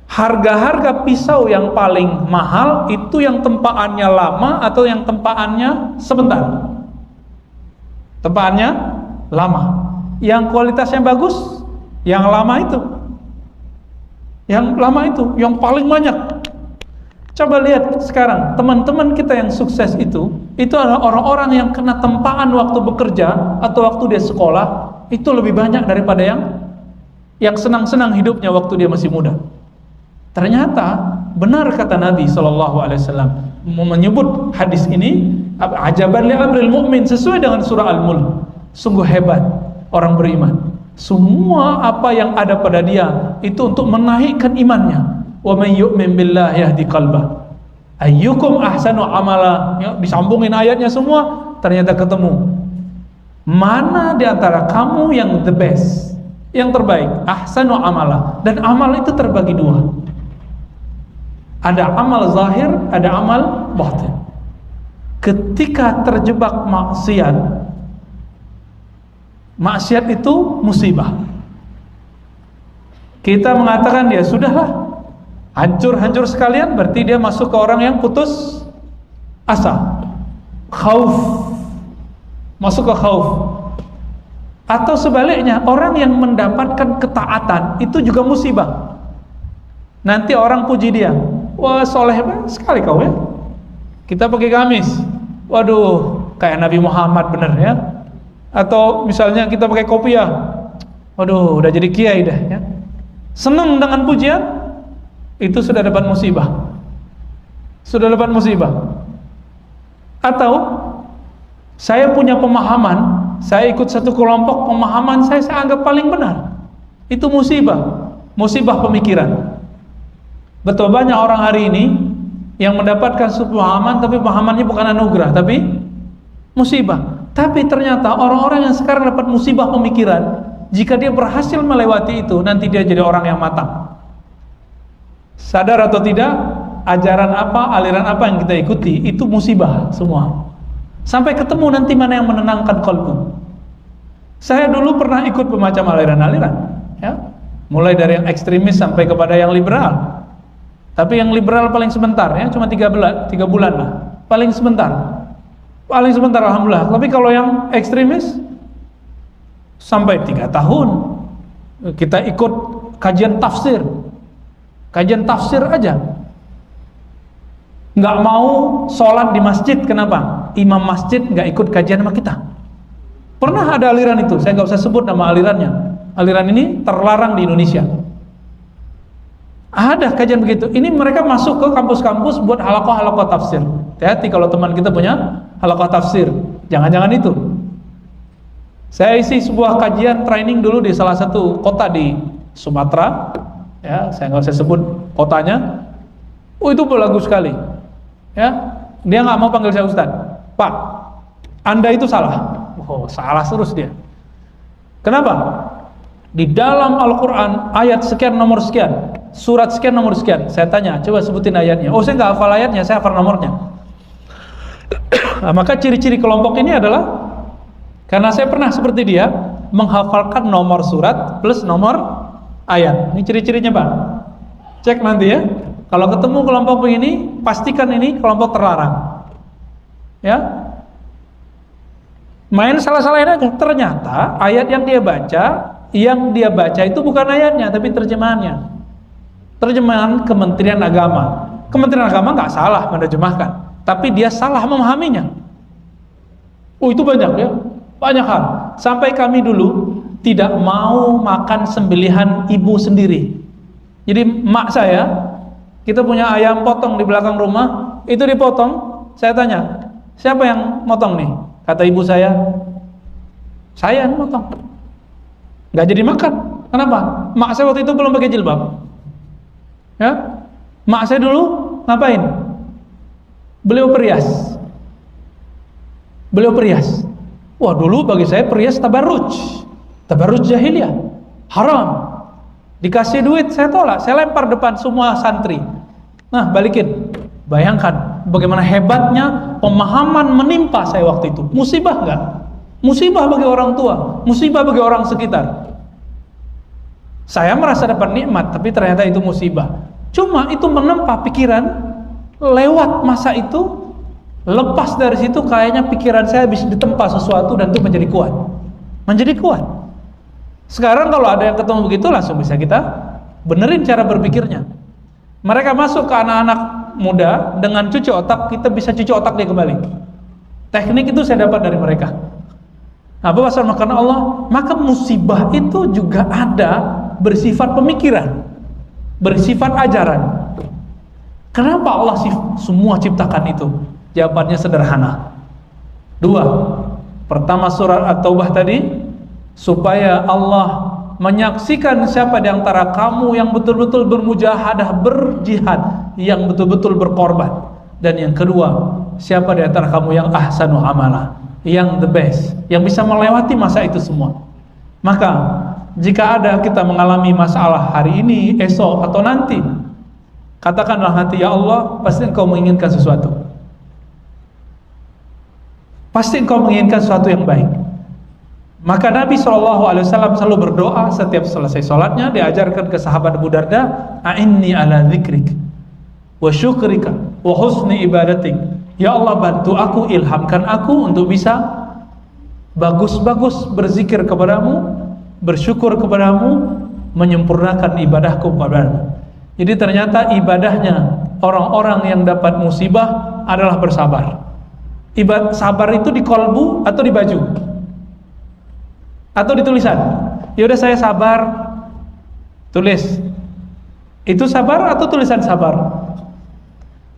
harga-harga pisau yang paling mahal itu yang tempaannya lama atau yang tempaannya sebentar? Tempaannya lama. Yang kualitasnya bagus, yang lama itu. Yang paling banyak. Coba lihat sekarang, teman-teman kita yang sukses itu adalah orang-orang yang kena tempaan waktu bekerja atau waktu dia sekolah, itu lebih banyak daripada yang senang-senang hidupnya waktu dia masih muda. Ternyata benar kata Nabi SAW menyebut hadis ini, ajaban li amril mu'min, sesuai dengan surah Al-Mulk. Sungguh hebat orang beriman. Semua apa yang ada pada dia itu untuk menaikkan imannya. Wa may yu'min billahi yahdi qalbah. Ayyukum ahsanu amala, ya, disambungin ayatnya semua, ternyata ketemu. Mana di antara kamu yang the best, yang terbaik? Ahsanu amala. Dan amal itu terbagi dua. Ada amal zahir, ada amal batin. Ketika terjebak maksiat, maksiat itu musibah. Kita mengatakan dia sudahlah hancur-hancur sekalian, berarti dia masuk ke orang yang putus asa, khauf, masuk ke khauf. Atau sebaliknya, orang yang mendapatkan ketaatan itu juga musibah. Nanti orang puji dia, wah soleh sekali kau ya, kita pakai gamis, waduh kayak Nabi Muhammad bener ya. Atau misalnya kita pakai kopiah, waduh udah jadi kiai dah ya. Senang dengan pujian, itu sudah dapat musibah, sudah dapat musibah. Atau saya punya pemahaman, saya ikut satu kelompok, pemahaman saya anggap paling benar, itu musibah, musibah pemikiran. Betul banyak orang hari ini yang mendapatkan suatu pemahaman, tapi pemahamannya bukan anugerah, tapi musibah. Tapi ternyata orang-orang yang sekarang dapat musibah pemikiran, jika dia berhasil melewati itu, nanti dia jadi orang yang matang. Sadar atau tidak, ajaran apa, aliran apa yang kita ikuti, itu musibah semua. Sampai ketemu nanti mana yang menenangkan kalbu. Saya dulu pernah ikut bermacam aliran-aliran, ya, mulai dari yang ekstremis sampai kepada yang liberal. Tapi yang liberal paling sebentar, ya, cuma 3 bulan lah, paling sebentar, alhamdulillah. Tapi kalau yang ekstremis sampai 3 tahun. Kita ikut kajian tafsir aja, nggak mau sholat di masjid. Kenapa? Imam masjid nggak ikut kajian sama kita. Pernah ada aliran itu, saya nggak usah sebut nama alirannya. Aliran ini terlarang di Indonesia. Ada kajian begitu. Ini mereka masuk ke kampus-kampus buat halaqah tafsir. Hati-hati kalau teman kita punya halaqah tafsir, jangan-jangan itu. Saya isi sebuah kajian training dulu di salah satu kota di Sumatera, ya, saya nggak usah sebut kotanya. Oh, itu bagus sekali, ya. Dia nggak mau panggil saya Ustaz. Pak, Anda itu salah. Oh, salah terus dia. Kenapa? Di dalam Al-Quran ayat sekian nomor sekian, surat sekian nomor sekian. Saya tanya, coba sebutin ayatnya. Oh, saya nggak hafal ayatnya, saya hafal nomornya. Nah, maka ciri-ciri kelompok ini adalah, karena saya pernah seperti dia, menghafalkan nomor surat plus nomor ayat. Ini ciri-cirinya Pak. Cek nanti ya. Kalau ketemu kelompok ini, pastikan ini kelompok terlarang. Ya. Main salah-salahin aja. Ternyata ayat yang dia baca itu bukan ayatnya, tapi terjemahannya. Terjemahan Kementerian Agama. Kementerian Agama nggak salah menerjemahkan, tapi dia salah memahaminya. Oh, itu banyak ya. Banyak hal. Sampai kami dulu tidak mau makan sembelihan ibu sendiri. Jadi mak saya, kita punya ayam potong di belakang rumah, itu dipotong. Saya tanya, siapa yang motong nih? Kata ibu saya yang motong. Nggak jadi makan. Kenapa? Mak saya waktu itu belum pakai jilbab. Ya, mak saya dulu ngapain? Beliau perias. Wah, dulu bagi saya perias tabarruj jahiliyah, haram. Dikasih duit saya tolak, saya lempar depan semua santri. Nah, balikin. Bayangkan bagaimana hebatnya pemahaman menimpa saya waktu itu. Musibah enggak? Musibah bagi orang tua, musibah bagi orang sekitar. Saya merasa dapat nikmat, tapi ternyata itu musibah. Cuma itu menempa pikiran. Lewat masa itu, lepas dari situ kayaknya pikiran saya bisa ditempa sesuatu dan itu menjadi kuat. Sekarang kalau ada yang ketemu begitu, langsung bisa kita benerin cara berpikirnya. Mereka masuk ke anak-anak muda dengan cuci otak, kita bisa cuci otak dia kembali. Teknik itu saya dapat dari mereka. Nah, bahwa karena Allah, maka musibah itu juga ada bersifat pemikiran, bersifat ajaran. Kenapa Allah semua ciptakan itu? Jawabannya sederhana. 2. Pertama surat At-Taubah tadi, supaya Allah menyaksikan siapa di antara kamu yang betul-betul bermujahadah, berjihad, yang betul-betul berkorban. Dan yang kedua, siapa di antara kamu yang ahsanu amala, yang the best, yang bisa melewati masa itu semua. Maka jika ada kita mengalami masalah hari ini, esok, atau nanti, katakanlah nanti, ya Allah, pasti Engkau menginginkan sesuatu. Pasti Engkau menginginkan sesuatu yang baik. Maka Nabi SAW selalu berdoa setiap selesai sholatnya. Diajarkan ke sahabat Abu Darda, a'inni ala dzikrik wa syukrika wa husni ibadatik. Ya Allah, bantu aku, ilhamkan aku untuk bisa bagus-bagus berzikir kepadamu, bersyukur kepadamu, menyempurnakan ibadahku kepadamu. Jadi ternyata ibadahnya orang-orang yang dapat musibah adalah bersabar. Sabar itu di kolbu atau di baju? Atau di tulisan? Ya udah, saya sabar, tulis. Itu sabar atau tulisan sabar?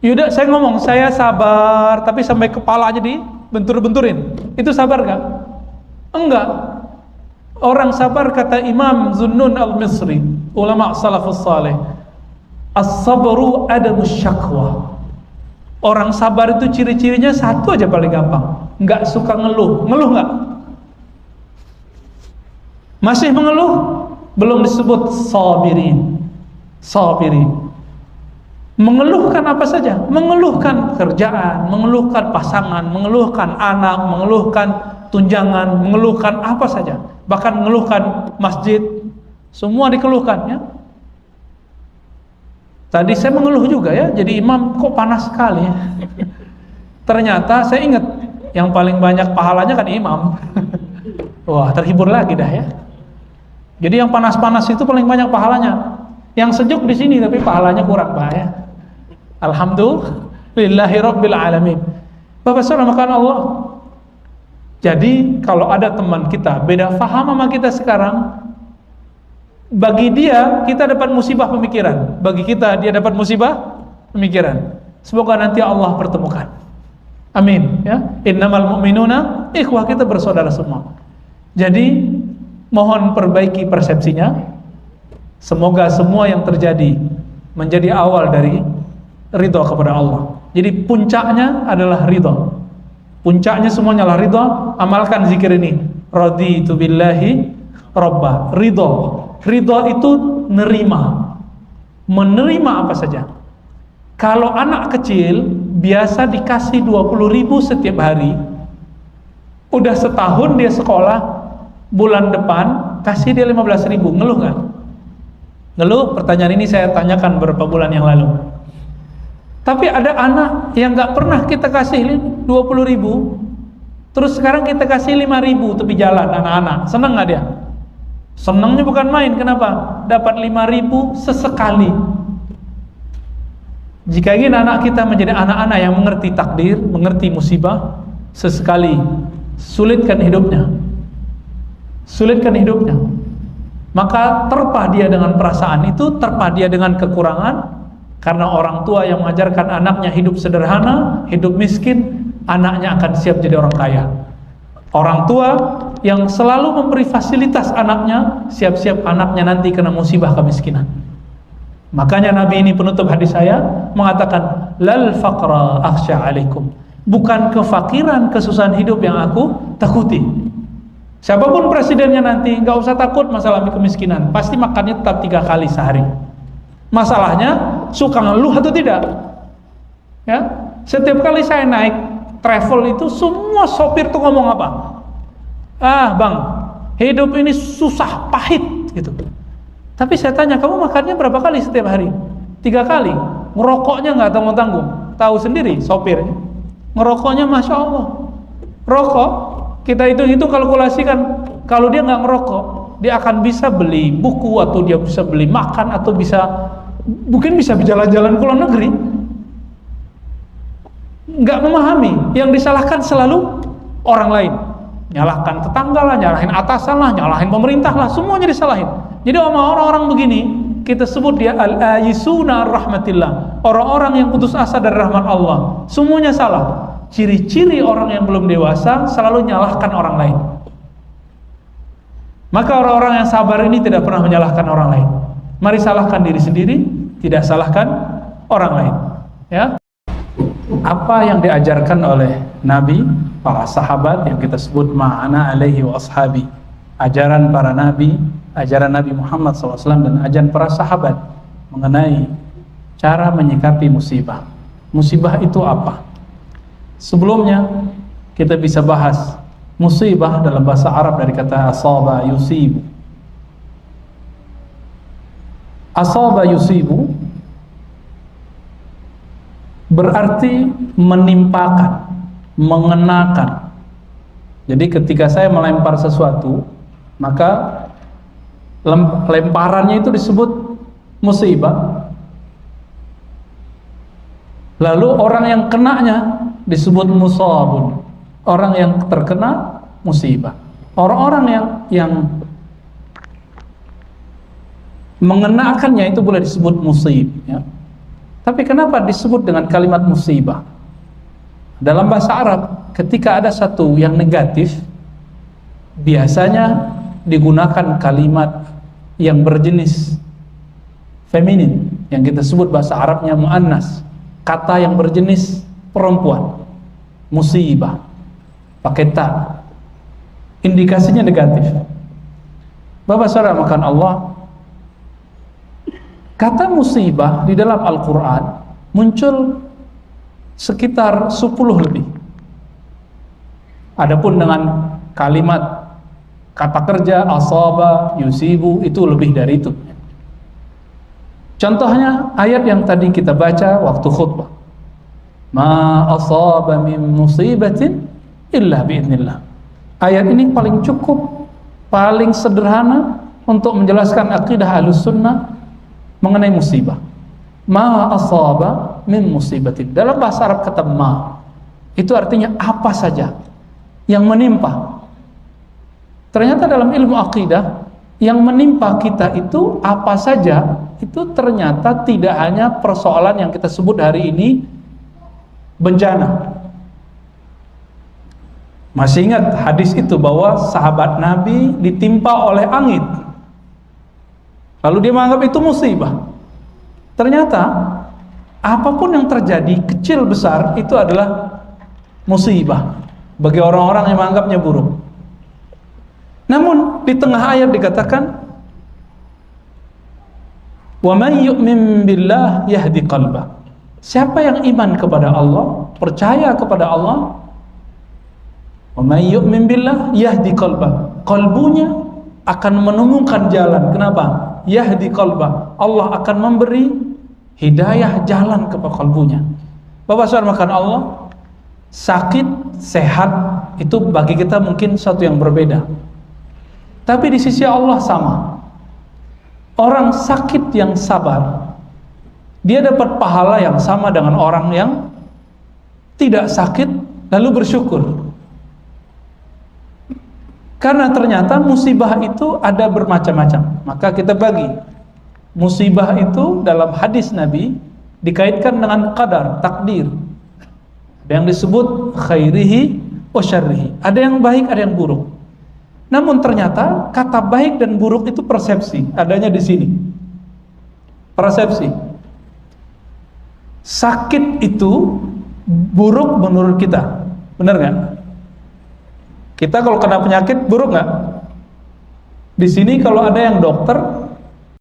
Yaudah, saya ngomong saya sabar, tapi sampai kepala aja dibentur-benturin. Itu sabar gak? Enggak. Orang sabar, kata Imam Zunnun al-Misri, ulama salafus saleh, as-sabru adamus syakwa. Orang sabar itu ciri-cirinya satu aja paling gampang, nggak suka ngeluh. Ngeluh nggak? Masih mengeluh? Belum disebut sabirin. Sabirin. Mengeluhkan apa saja? Mengeluhkan kerjaan, mengeluhkan pasangan, mengeluhkan anak, mengeluhkan tunjangan, mengeluhkan apa saja. Bahkan mengeluhkan masjid, semua dikeluhkan, ya. Tadi saya mengeluh juga, ya, jadi imam kok panas sekali, ya. Ternyata saya ingat yang paling banyak pahalanya kan imam. Wah, terhibur lagi dah, ya. Jadi yang panas-panas itu paling banyak pahalanya. Yang sejuk di sini tapi pahalanya kurang, Pak, ya. Alhamdulillahi rabbil alamin. Bapak saudara makan Allah. Jadi kalau ada teman kita beda faham sama kita sekarang, bagi dia kita dapat musibah pemikiran, bagi kita dia dapat musibah pemikiran. Semoga nanti Allah pertemukan. Amin, ya. Innamal mu'minuna ikhwah, kita bersaudara semua. Jadi mohon perbaiki persepsinya. Semoga semua yang terjadi menjadi awal dari ridha kepada Allah. Jadi puncaknya adalah ridha. Puncaknya semuanya adalah ridha. Amalkan zikir ini. Raditu billahi robba. Ridha. Ridha itu nerima. Menerima apa saja. Kalau anak kecil biasa dikasih 20.000 setiap hari, udah setahun dia sekolah, bulan depan kasih dia 15.000, ngeluh nggak? Ngeluh? Pertanyaan ini saya tanyakan beberapa bulan yang lalu. Tapi ada anak yang nggak pernah kita kasih 20.000, terus sekarang kita kasih 5.000 tepi jalan, anak-anak seneng nggak dia? Senengnya bukan main. Kenapa? Dapat 5.000 sesekali. Jika ingin anak kita menjadi anak-anak yang mengerti takdir, mengerti musibah, sesekali sulitkan hidupnya. Sulitkan hidupnya. Maka terpah dia dengan perasaan itu, terpah dia dengan kekurangan. Karena orang tua yang mengajarkan anaknya hidup sederhana, hidup miskin, anaknya akan siap jadi orang kaya. Orang tua yang selalu memberi fasilitas anaknya, siap-siap anaknya nanti kena musibah kemiskinan. Makanya Nabi ini penutup hadis saya mengatakan, lal faqra akhsha alaikum. Bukan kefakiran, kesusahan hidup yang aku takuti. Siapapun presidennya nanti, nggak usah takut masalah kemiskinan. Pasti makannya tetap 3 kali sehari. Masalahnya suka ngeluh atau tidak? Ya, setiap kali saya naik travel itu semua sopir tuh ngomong apa? Ah bang, hidup ini susah, pahit gitu. Tapi saya tanya, kamu makannya berapa kali setiap hari? 3 kali. Ngerokoknya nggak tanggung-tanggung. Tahu sendiri sopirnya. Ngerokoknya masya Allah. Rokok kita itu kalkulasikan, kalau dia nggak ngerokok, dia akan bisa beli buku, atau dia bisa beli makan, atau mungkin bisa jalan-jalan ke luar negeri. Nggak memahami. Yang disalahkan selalu orang lain. Nyalahkan tetangga lah, nyalahin atasan lah, nyalahin pemerintah lah, semuanya disalahin. Jadi orang-orang begini kita sebut dia al-ayisuna ar-rahmatillah, orang-orang yang putus asa dari rahmat Allah. Semuanya salah. Ciri-ciri orang yang belum dewasa selalu nyalahkan orang lain. Maka orang-orang yang sabar ini tidak pernah menyalahkan orang lain. Mari salahkan diri sendiri, tidak salahkan orang lain. Ya. apa yang diajarkan oleh Nabi, para sahabat yang kita sebut ma'ana alaihi wa ashabi, ajaran para Nabi, ajaran Nabi Muhammad SAW dan ajaran para sahabat mengenai cara menyikapi musibah. Musibah itu apa? Sebelumnya kita bisa bahas musibah dalam bahasa Arab dari kata asaba yusibu. Asaba yusibu berarti menimpakan, mengenakan. Jadi ketika saya melempar sesuatu, maka lemparannya itu disebut musibah. Lalu orang yang kenanya disebut musabun. Orang yang terkena musibah. Orang-orang yang mengenakannya itu boleh disebut musib, ya. Tapi kenapa disebut dengan kalimat musibah? Dalam bahasa Arab, ketika ada satu yang negatif, biasanya digunakan kalimat yang berjenis feminin, yang kita sebut bahasa Arabnya muannas, kata yang berjenis perempuan, musibah, pakai ta, indikasinya negatif. Bapak saudara makan Allah, kata musibah di dalam Al-Quran muncul sekitar 10 lebih. Adapun dengan kalimat kata kerja asaba, yusibu, itu lebih dari itu. Contohnya ayat yang tadi kita baca waktu khutbah. Ma asaba min musibatin illa bi'idnillah. Ayat ini paling cukup, paling sederhana untuk menjelaskan akidah Ahlussunnah mengenai musibah. Ma asaba min musibatin. Dalam bahasa Arab kata ma itu artinya apa saja yang menimpa. Ternyata dalam ilmu akidah yang menimpa kita itu apa saja, itu ternyata tidak hanya persoalan yang kita sebut hari ini bencana. Masih ingat hadis itu bahwa sahabat Nabi ditimpa oleh angin, lalu dia menganggap itu musibah. Ternyata apapun yang terjadi, kecil besar, itu adalah musibah bagi orang-orang yang menganggapnya buruk. Namun di tengah ayat dikatakan, wa may yu'min billah yahdi qalbah. Siapa yang iman kepada Allah, percaya kepada Allah, wa may yu'min billah yahdi qalbah, kalbunya akan menemukan jalan. Kenapa? Yahdi qalbah, Allah akan memberi hidayah jalan kepada kalbunya. Bapak saudara makan Allah, sakit, sehat itu bagi kita mungkin satu yang berbeda. Tapi di sisi Allah sama. Orang sakit yang sabar, dia dapat pahala yang sama dengan orang yang tidak sakit lalu bersyukur. Karena ternyata musibah itu ada bermacam-macam. Maka kita bagi musibah itu dalam hadis Nabi dikaitkan dengan qadar, takdir. Ada yang disebut khairihi wa syarrihi. Ada yang baik, ada yang buruk. Namun ternyata kata baik dan buruk itu persepsi, adanya di sini. Persepsi. Sakit itu buruk menurut kita, benar nggak? Kita kalau kena penyakit buruk nggak? Di sini kalau ada yang dokter